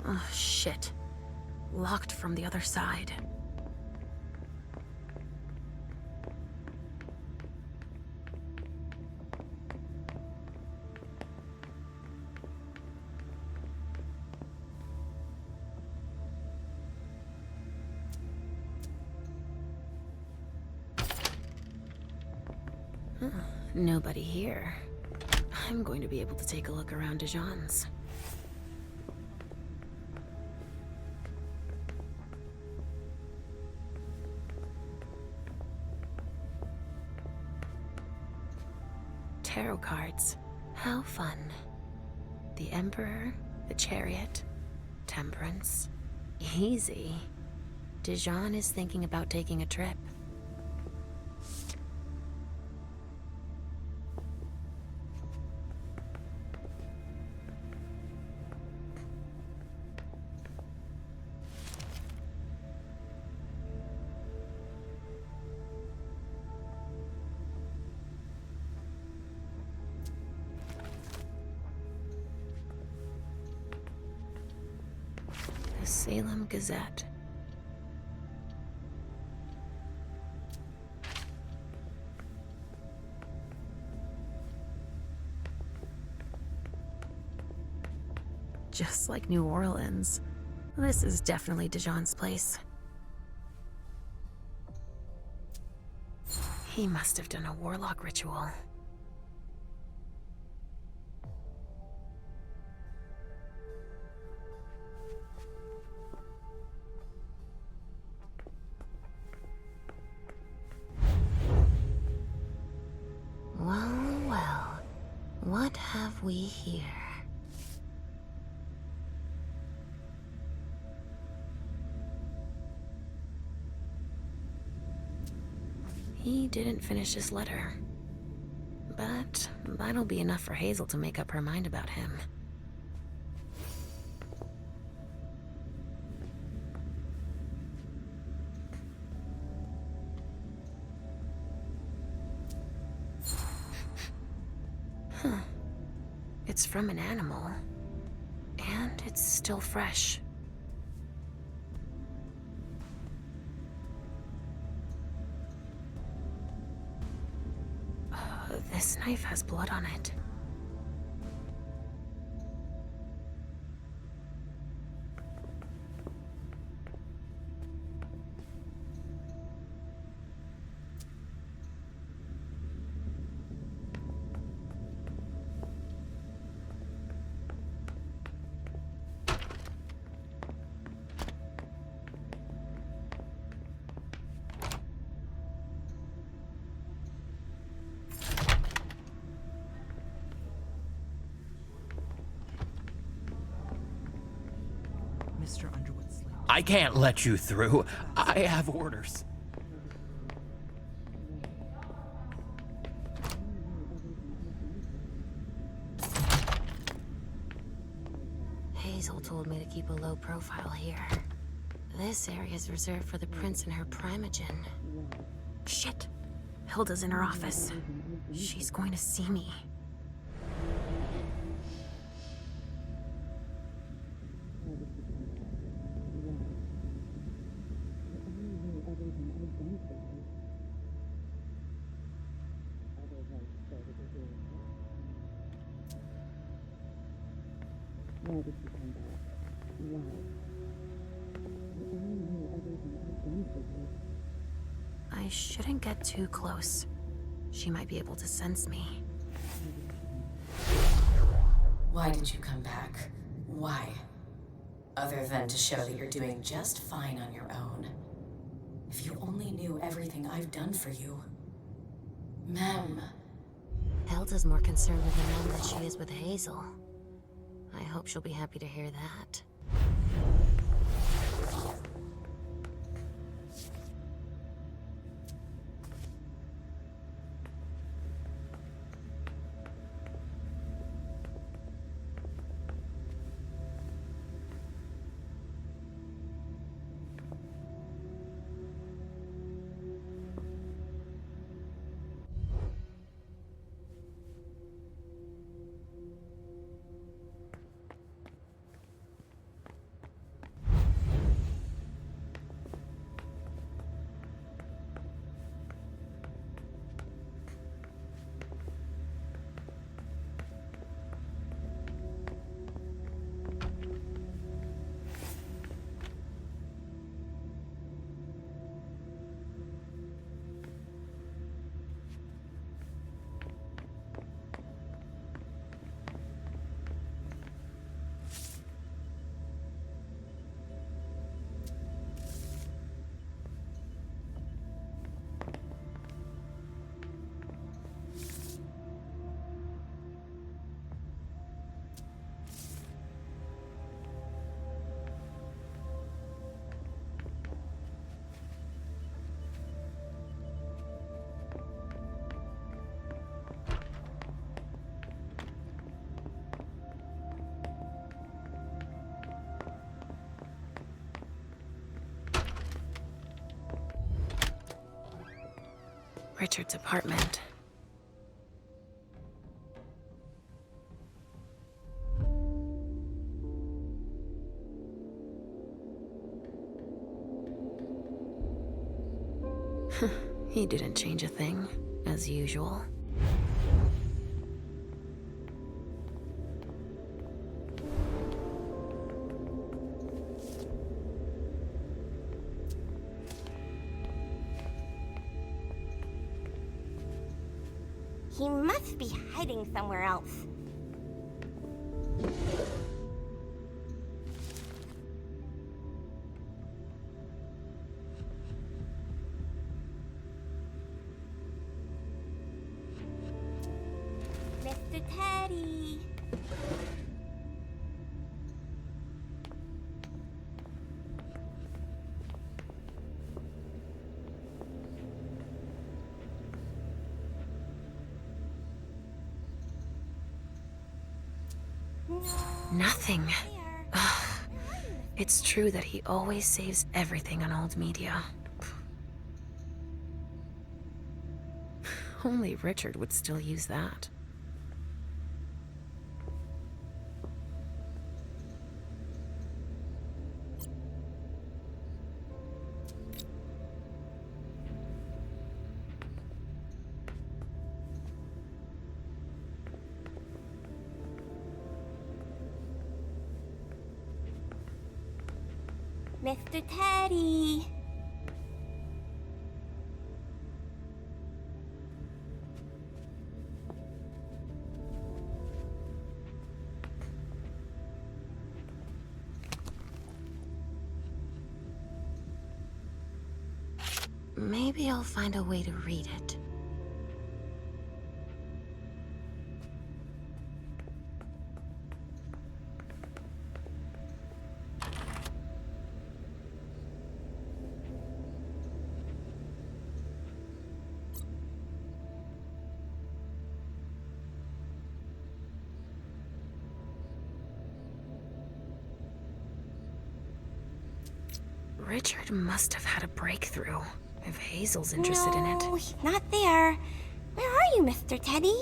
Oh, shit. Locked from the other side. Huh, nobody here. I'm going to be able to take a look around Dijon's. Tarot cards. How fun. The Emperor, the Chariot, Temperance. Easy. Dijon is thinking about taking a trip. Salem Gazette. Just like New Orleans. This is definitely Dijon's place. He must have done a warlock ritual. Well, well. What have we here? He didn't finish his letter. But that'll be enough for Hazel to make up her mind about him. Huh. It's from an animal. And it's still fresh. This knife has blood on it. I can't let you through. I have orders. Hazel told me to keep a low profile here. This area is reserved for the prince and her primogen. Shit! Hilda's in her office. She's going to see me. I shouldn't get too close. She might be able to sense me. Why did you come back? Why? Other than to show that you're doing just fine on your own. If you only knew everything I've done for you. Mem. Hilda's more concerned with Emem than she is with Hazel. I hope she'll be happy to hear that. Richard's apartment. He didn't change a thing, as usual. He must be hiding somewhere else. Mr. Teddy. Nothing. Ugh. It's true that he always saves everything on old media. Only Richard would still use that. Mr. Teddy. Maybe I'll find a way to read it. Richard must have had a breakthrough, if Hazel's interested in it. No, he's not there. Where are you, Mr. Teddy?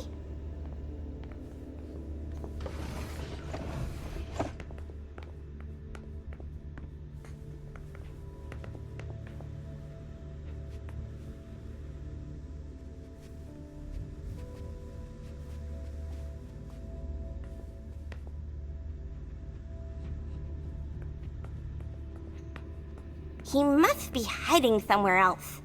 He must be hiding somewhere else.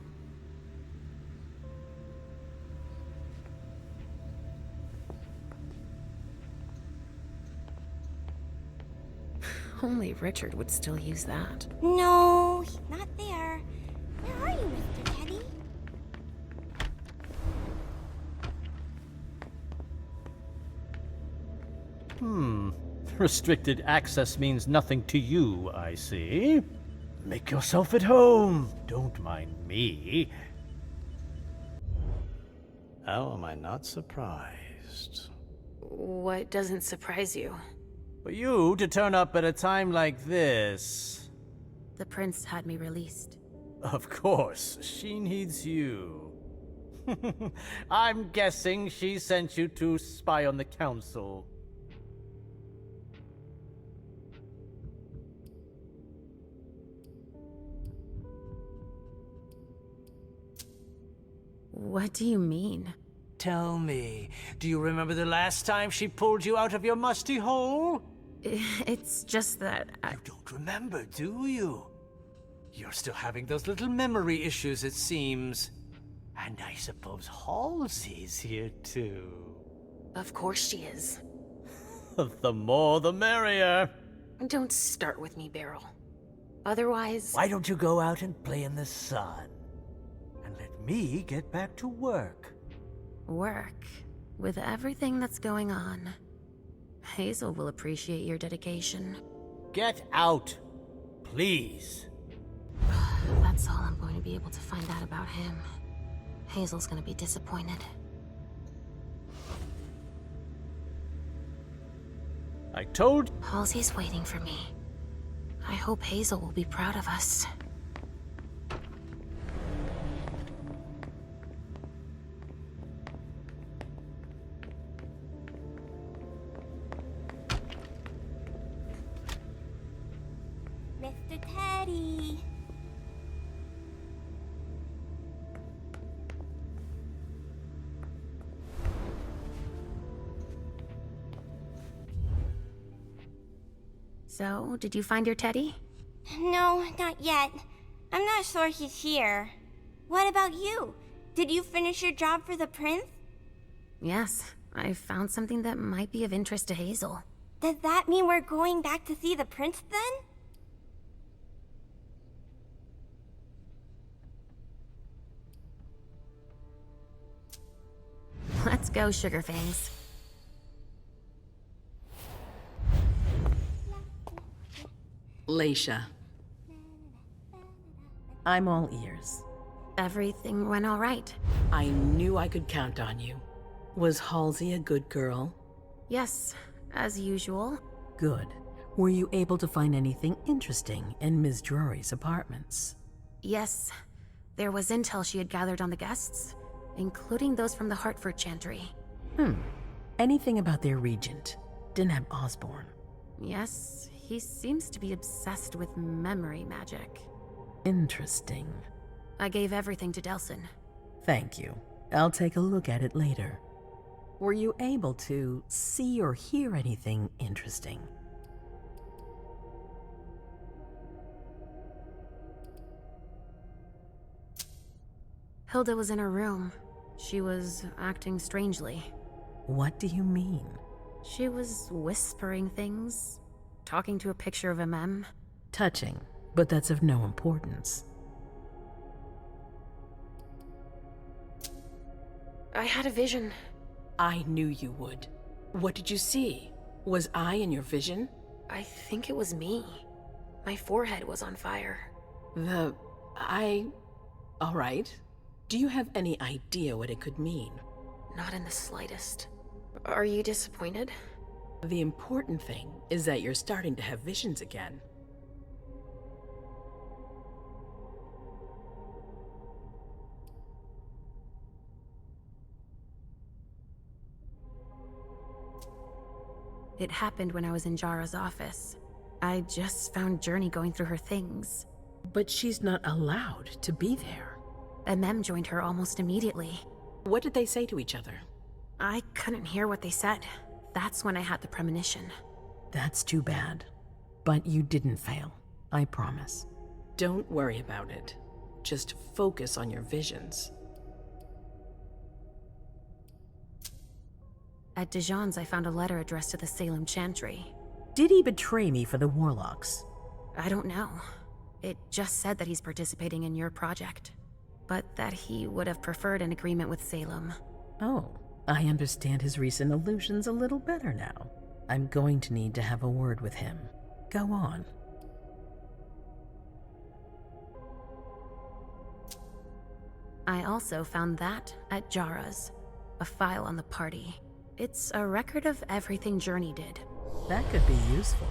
Only Richard would still use that. No, he's not there. Where are you, Mr. Teddy? Restricted access means nothing to you, I see. Make yourself at home. Don't mind me. How am I not surprised? What doesn't surprise you? For you to turn up at a time like this. The prince had me released. Of course, she needs you. I'm guessing she sent you to spy on the council. What do you mean? Tell me, do you remember the last time she pulled you out of your musty hole? It's just that You don't remember, do you? You're still having those little memory issues, it seems. And I suppose Halsey's here too. Of course she is. The more the merrier. Don't start with me, Beryl. Otherwise... Why don't you go out and play in the sun? And let me get back to work. Work? With everything that's going on, Hazel will appreciate your dedication. Get out, please. That's all I'm going to be able to find out about him. Hazel's gonna be disappointed. I told... Halsey's waiting for me. I hope Hazel will be proud of us. Mr. Teddy. So, did you find your teddy? No, not yet. I'm not sure he's here. What about you? Did you finish your job for the prince? Yes, I found something that might be of interest to Hazel. Does that mean we're going back to see the prince then? Let's go, Sugarfangs. Leysha. I'm all ears. Everything went all right. I knew I could count on you. Was Halsey a good girl? Yes, as usual. Good. Were you able to find anything interesting in Ms. Drury's apartments? Yes, there was intel she had gathered on the guests, including those from the Hartford Chantry. Anything about their regent? Deneb Osborne? Yes, he seems to be obsessed with memory magic. Interesting. I gave everything to Delsin. Thank you. I'll take a look at it later. Were you able to see or hear anything interesting? Hilda was in her room. She was acting strangely. What do you mean? She was whispering things, talking to a picture of Emem. Touching, but that's of no importance. I had a vision. I knew you would. What did you see? Was I in your vision? I think it was me. My forehead was on fire. All right. Do you have any idea what it could mean? Not in the slightest. Are you disappointed? The important thing is that you're starting to have visions again. It happened when I was in Jara's office. I just found Journey going through her things. But she's not allowed to be there. Emem joined her almost immediately. What did they say to each other? I couldn't hear what they said. That's when I had the premonition. That's too bad. But you didn't fail, I promise. Don't worry about it. Just focus on your visions. At Dijon's, I found a letter addressed to the Salem Chantry. Did he betray me for the Warlocks? I don't know. It just said that he's participating in your project, but that he would have preferred an agreement with Salem. Oh, I understand his recent illusions a little better now. I'm going to need to have a word with him. Go on. I also found that at Jara's, a file on the party. It's a record of everything Journey did. That could be useful.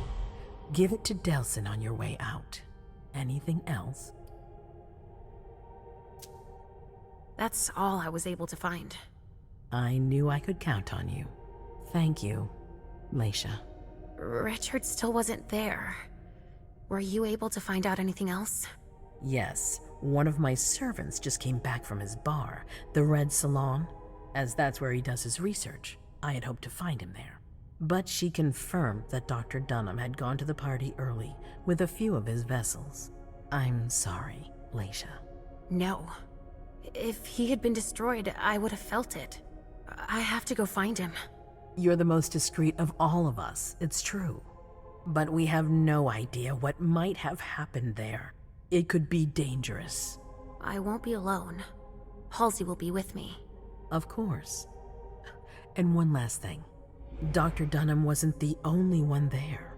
Give it to Delsin on your way out. Anything else? That's all I was able to find. I knew I could count on you. Thank you, Leysha. Richard still wasn't there. Were you able to find out anything else? Yes, one of my servants just came back from his bar, the Red Salon, as that's where he does his research. I had hoped to find him there. But she confirmed that Dr. Dunham had gone to the party early with a few of his vessels. I'm sorry, Leysha. No. If he had been destroyed, I would have felt it. I have to go find him. You're the most discreet of all of us, it's true. But we have no idea what might have happened there. It could be dangerous. I won't be alone. Halsey will be with me. Of course. And one last thing. Dr. Dunham wasn't the only one there.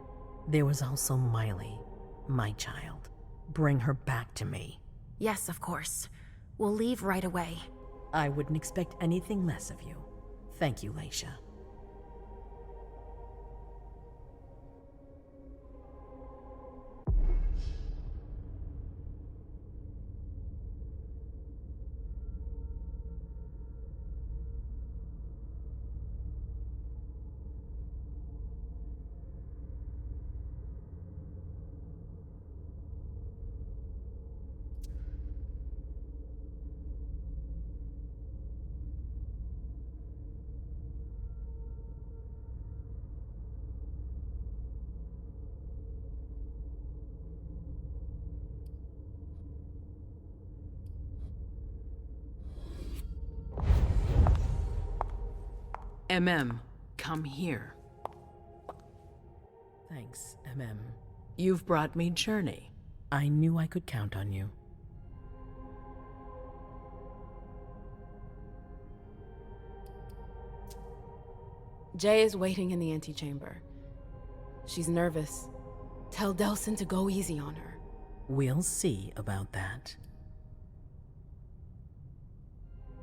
There was also Miley, my child. Bring her back to me. Yes, of course. We'll leave right away. I wouldn't expect anything less of you. Thank you, Leysha. Emem, come here. Thanks, Emem. You've brought me journey. I knew I could count on you. Jay is waiting in the antechamber. She's nervous. Tell Delsin to go easy on her. We'll see about that.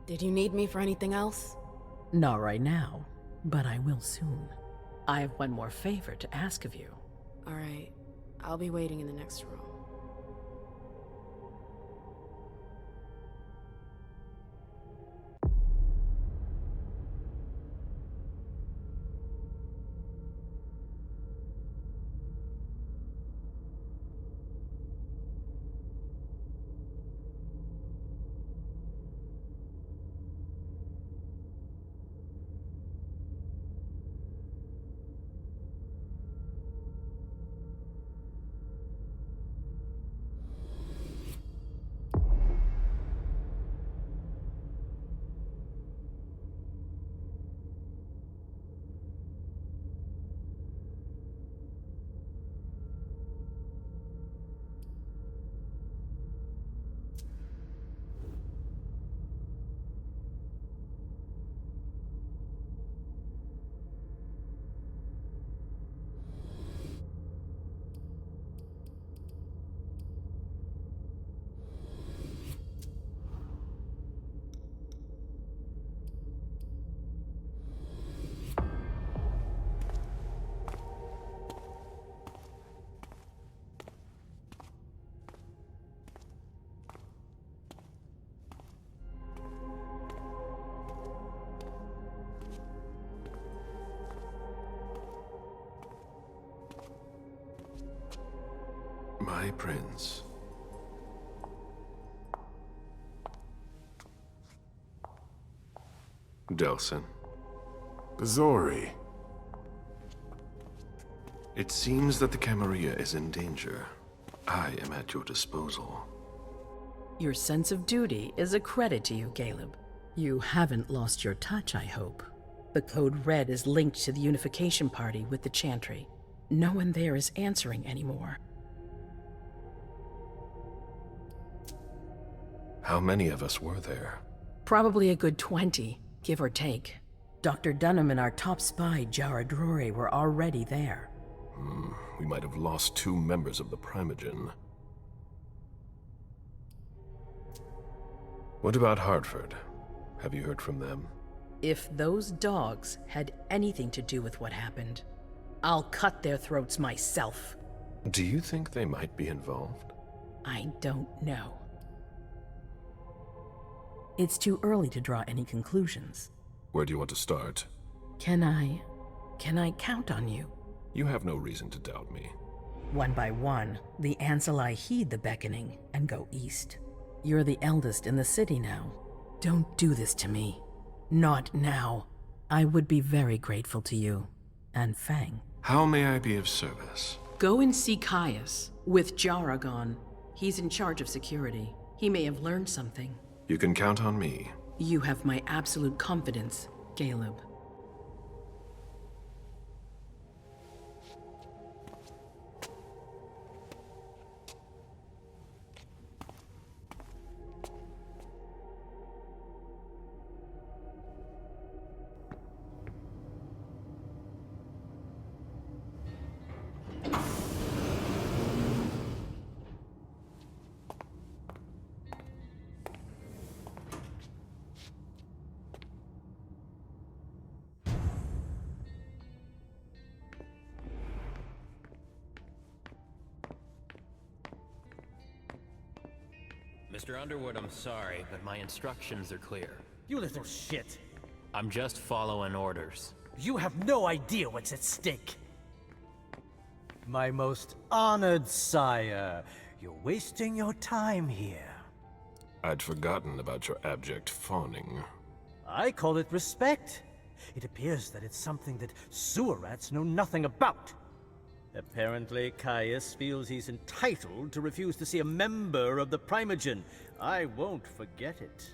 Did you need me for anything else? Not right now, but I will soon. I have one more favor to ask of you. All right. I'll be waiting in the next room. My prince. Delsin. Bazori. It seems that the Camarilla is in danger. I am at your disposal. Your sense of duty is a credit to you, Galeb. You haven't lost your touch, I hope. The Code Red is linked to the Unification Party with the Chantry. No one there is answering anymore. How many of us were there? Probably a good 20, give or take. Dr. Dunham and our top spy, Jara Drury, were already there. We might have lost 2 members of the Primogen. What about Hartford? Have you heard from them? If those dogs had anything to do with what happened, I'll cut their throats myself. Do you think they might be involved? I don't know. It's too early to draw any conclusions. Where do you want to start? Can I count on you? You have no reason to doubt me. One by one, the Ancillai heed the beckoning and go east. You're the eldest in the city now. Don't do this to me. Not now. I would be very grateful to you. And Fang. How may I be of service? Go and see Caius, with Jara gone. He's in charge of security. He may have learned something. You can count on me. You have my absolute confidence, Galeb. Mr. Underwood, I'm sorry, but my instructions are clear. You little shit. I'm just following orders. You have no idea what's at stake. My most honored sire, you're wasting your time here. I'd forgotten about your abject fawning. I call it respect. It appears that it's something that sewer rats know nothing about. Apparently, Caius feels he's entitled to refuse to see a member of the Primogen. I won't forget it.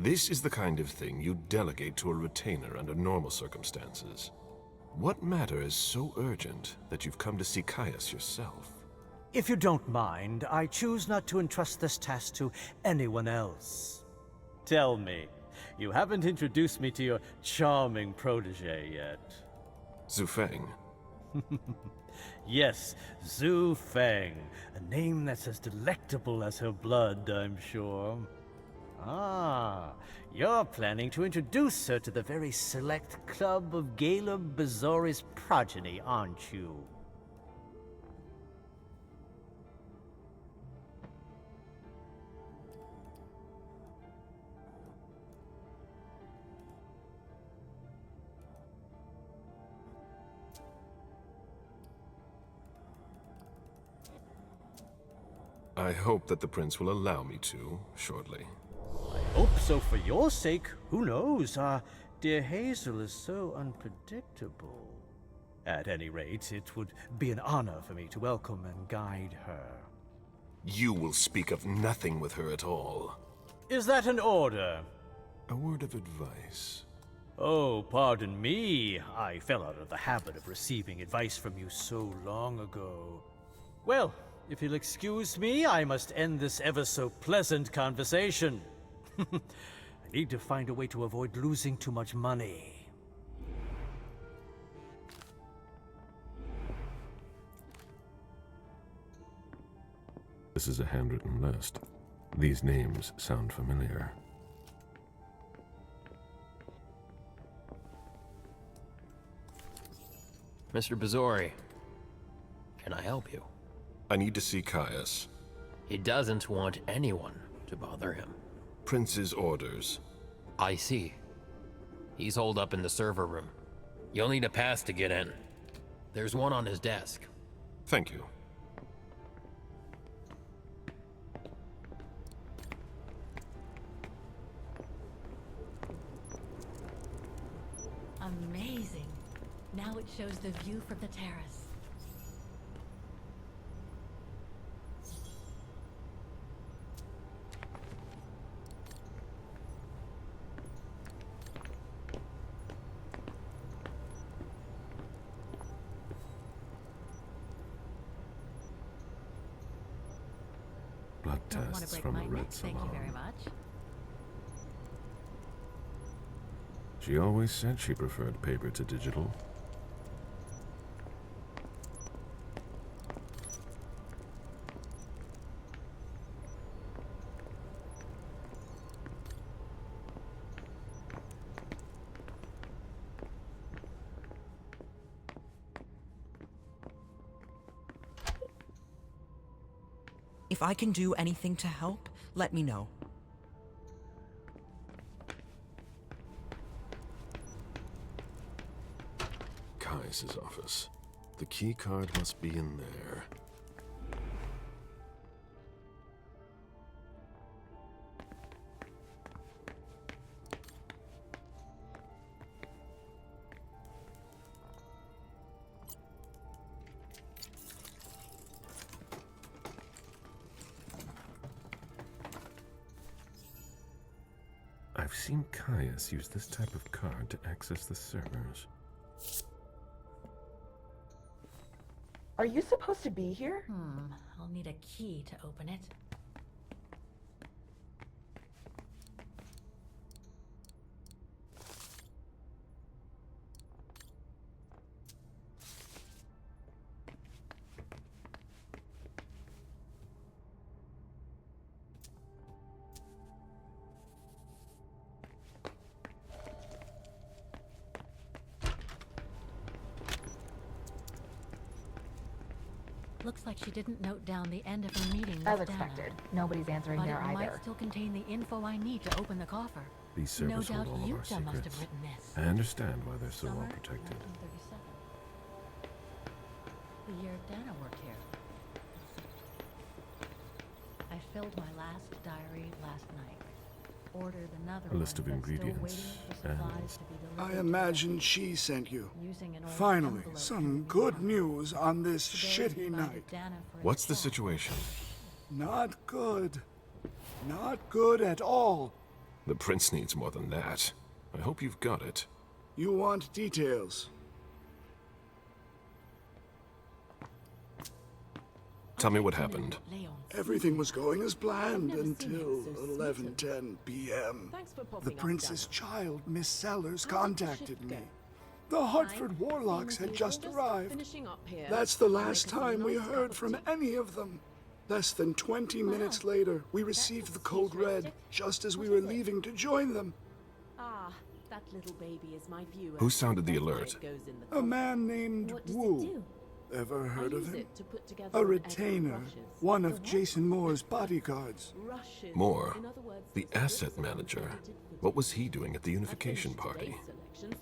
This is the kind of thing you delegate to a retainer under normal circumstances. What matter is so urgent that you've come to see Caius yourself? If you don't mind, I choose not to entrust this task to anyone else. Tell me, you haven't introduced me to your charming protege yet. Zhu Feng. Yes, Zhu Feng. A name that's as delectable as her blood, I'm sure. Ah, you're planning to introduce her to the very select club of Galeb Bazori's progeny, aren't you? I hope that the prince will allow me to, shortly. I hope so for your sake. Who knows? Dear Hazel is so unpredictable. At any rate, it would be an honor for me to welcome and guide her. You will speak of nothing with her at all. Is that an order? A word of advice. Oh, pardon me. I fell out of the habit of receiving advice from you so long ago. Well, if you'll excuse me, I must end this ever-so-pleasant conversation. I need to find a way to avoid losing too much money. This is a handwritten list. These names sound familiar. Mr. Bazori, can I help you? I need to see Caius. He doesn't want anyone to bother him. Prince's orders. I see. He's holed up in the server room. You'll need a pass to get in. There's one on his desk. Thank you. Amazing. Now it shows the view from the terrace. Blood Don't want to tests break from my a red neck, thank you very salon. much. She always said she preferred paper to digital. If I can do anything to help, let me know. Caius's office. The key card must be in there. I've seen Caius use this type of card to access the servers. Are you supposed to be here? I'll need a key to open it. Looks like she didn't note down the end of her meeting with As Dana. expected. Nobody's answering But there it might either. still contain the info I need to open the coffer. These servers no doubt hold all of our Yuta must have secrets. written this. I understand why they're so well Summer protected. 1937. The year Dana worked here. I filled my last diary last night. Ordered another A list of one, but still ingredients waiting for supplies to be I delivered imagine she sent you. using an old Finally, envelope some good news on this Today, shitty we night. invited Dana for a What's the chat. situation? Not good. Not good at all. The prince needs more than that. I hope you've got it. You want details? Tell me what happened. Everything was going as planned until 11:10 p.m. The prince's child, Miss Sellers, contacted me. The Hartford Warlocks had just arrived. That's the last time we heard from any of them. Less than 20 minutes later, we received the code red, just as we were leaving to join them. Ah, that little baby is my viewer. Who sounded the alert? A man named Wu. Ever heard of him? A retainer, one of Jason Moore's bodyguards. Moore, the asset manager. What was he doing at the unification party?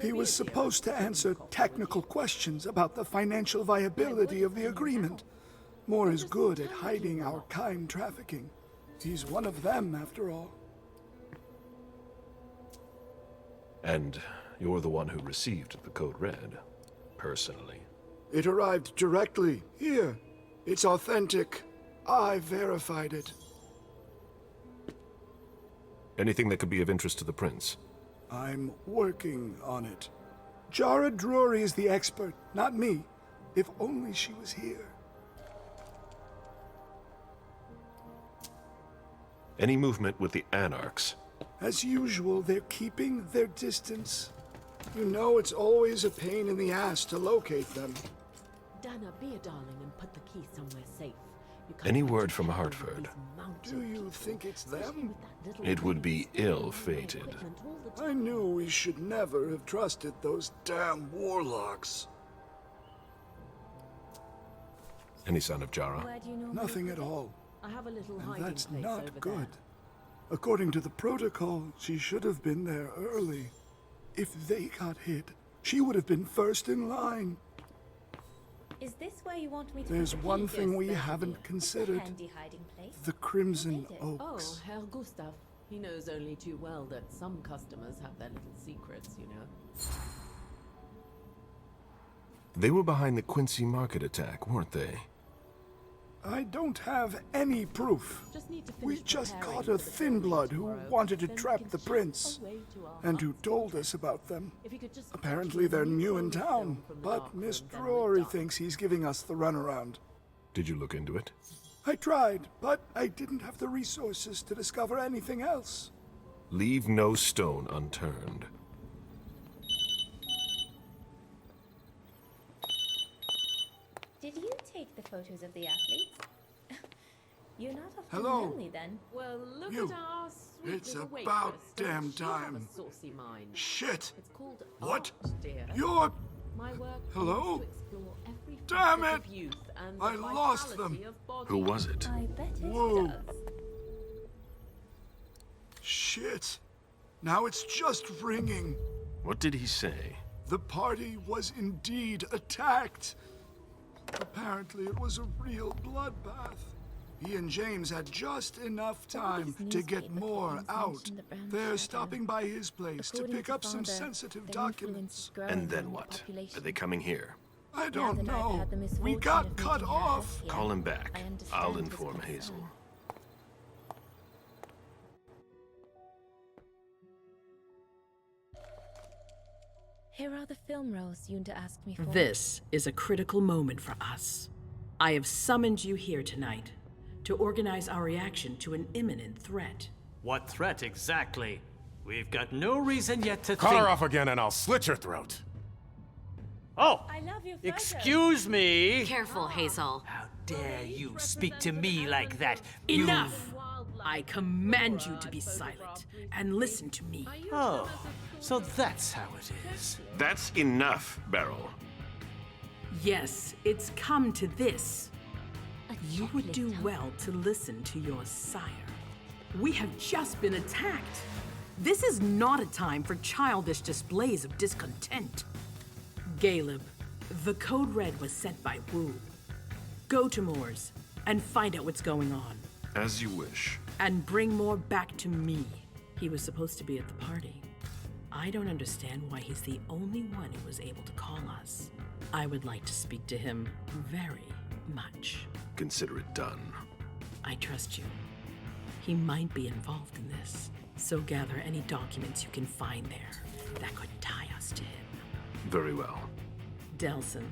He was supposed to answer technical questions about the financial viability of the agreement. Moore is good at hiding our kind trafficking. He's one of them, after all. And you're the one who received the code red, personally. It arrived directly here. It's authentic. I verified it. Anything that could be of interest to the prince? I'm working on it. Jara Drury is the expert, not me. If only she was here. Any movement with the Anarchs? As usual, they're keeping their distance. You know it's always a pain in the ass to locate them. Dana, be a darling and put the key somewhere safe. Any word from Hartford? Do you think it's them? It would be ill-fated. I knew we should never have trusted those damn warlocks. Any sign of Jara? Nothing at all. I have a little And hiding that's place not over good. there. According to the protocol, she should have been there early. If they got hit, she would have been first in line. Is this where you want me to There's put the one key? thing we haven't considered. Handy hiding place. The Crimson Oh, Oaks. Herr Gustav. He knows only too well that some customers have their little secrets, you know. They were behind the Quincy Market attack, weren't they? I don't have any proof. We just caught a thin blood who wanted to trap the prince, and who told us about them. Apparently they're new in town, but Miss Drury thinks he's giving us the runaround. Did you look into it? I tried, but I didn't have the resources to discover anything else. Leave no stone unturned. Did you take the photos of the athletes? You're not often Hello? lonely then. Well, look You. at our sweet It's little about waitress. damn She has time. a saucy mind. Shit! It's called What? art, dear. You're... My work Hello? is to explore every Damn facet it! of youth and I the lost vitality them. of body. Who was it? I bet it Whoa. does. Shit. Now it's just ringing. What did he say? The party was indeed attacked. Apparently it was a real bloodbath. He and James had just enough time to get more out. They're stopping by his place to pick up some sensitive documents. And then what? Are they coming here? I don't know. We got cut off. Call him back. I'll inform Hazel. Here are the film rolls Yunta asked me for. This is a critical moment for us. I have summoned you here tonight to organize our reaction to an imminent threat. What threat exactly? We've got no reason yet to Cut think... her off again and I'll slit your throat. Oh! I love your photos. Excuse me! Careful, Hazel. How dare you speak to me like that? Enough! I command you to be silent and listen to me. Oh, so that's how it is. That's enough, Beryl. Yes, it's come to this. You would do well to listen to your sire. We have just been attacked. This is not a time for childish displays of discontent. Galeb, the code red was sent by Wu. Go to Moore's and find out what's going on. As you wish. And bring Moore back to me. He was supposed to be at the party. I don't understand why he's the only one who was able to call us. I would like to speak to him very much. Consider it done. I trust you. He might be involved in this. So gather any documents you can find there that could tie us to him. Very well. Delsin,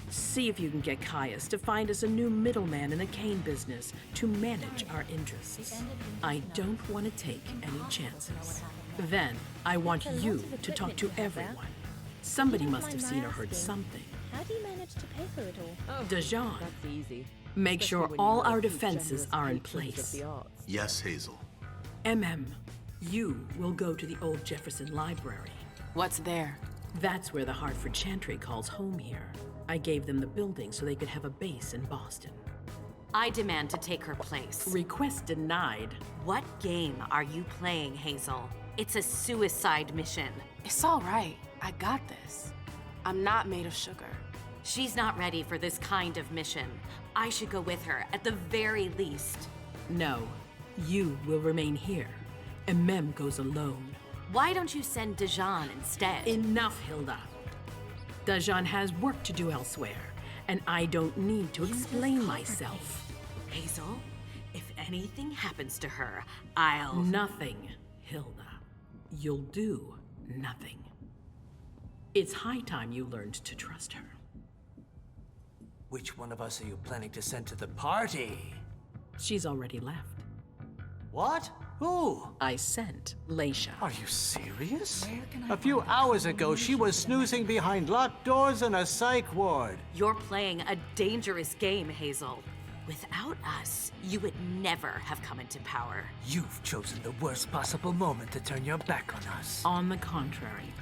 see if you can get Caius to find us a new middleman in the cane business to manage our interests. I don't want to take any chances. Then, I want you to talk to everyone. Somebody must have seen or heard something. How do you manage to pay for it all? Dejan, That's easy. make sure Especially when all you our are such defenses generous are in patrons of place. the arts. Yes, Hazel. Emem, you will go to the old Jefferson Library. What's there? That's where the Hartford Chantry calls home here. I gave them the building so they could have a base in Boston. I demand to take her place. Request denied. What game are you playing, Hazel? It's a suicide mission. It's all right. I got this. I'm not made of sugar. She's not ready for this kind of mission. I should go with her, at the very least. No, you will remain here. Emem goes alone. Why don't you send Dejan instead? Enough, Hilda. Dejan has work to do elsewhere, and I don't need to explain myself. Hazel, if anything happens to her, I'll... Nothing, Hilda. You'll do nothing. It's high time you learned to trust her. Which one of us are you planning to send to the party? She's already left. What? Who? I sent Leysha. Are you serious? A few hours ago, she was snoozing behind locked doors in a psych ward. You're playing a dangerous game, Hazel. Without us, you would never have come into power. You've chosen the worst possible moment to turn your back on us. On the contrary,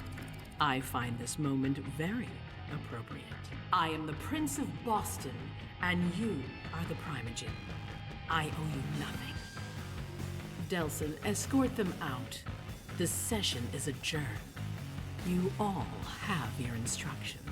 I find this moment very appropriate. I am the Prince of Boston, and you are the Primogen. I owe you nothing. Delsin, escort them out. The session is adjourned. You all have your instructions.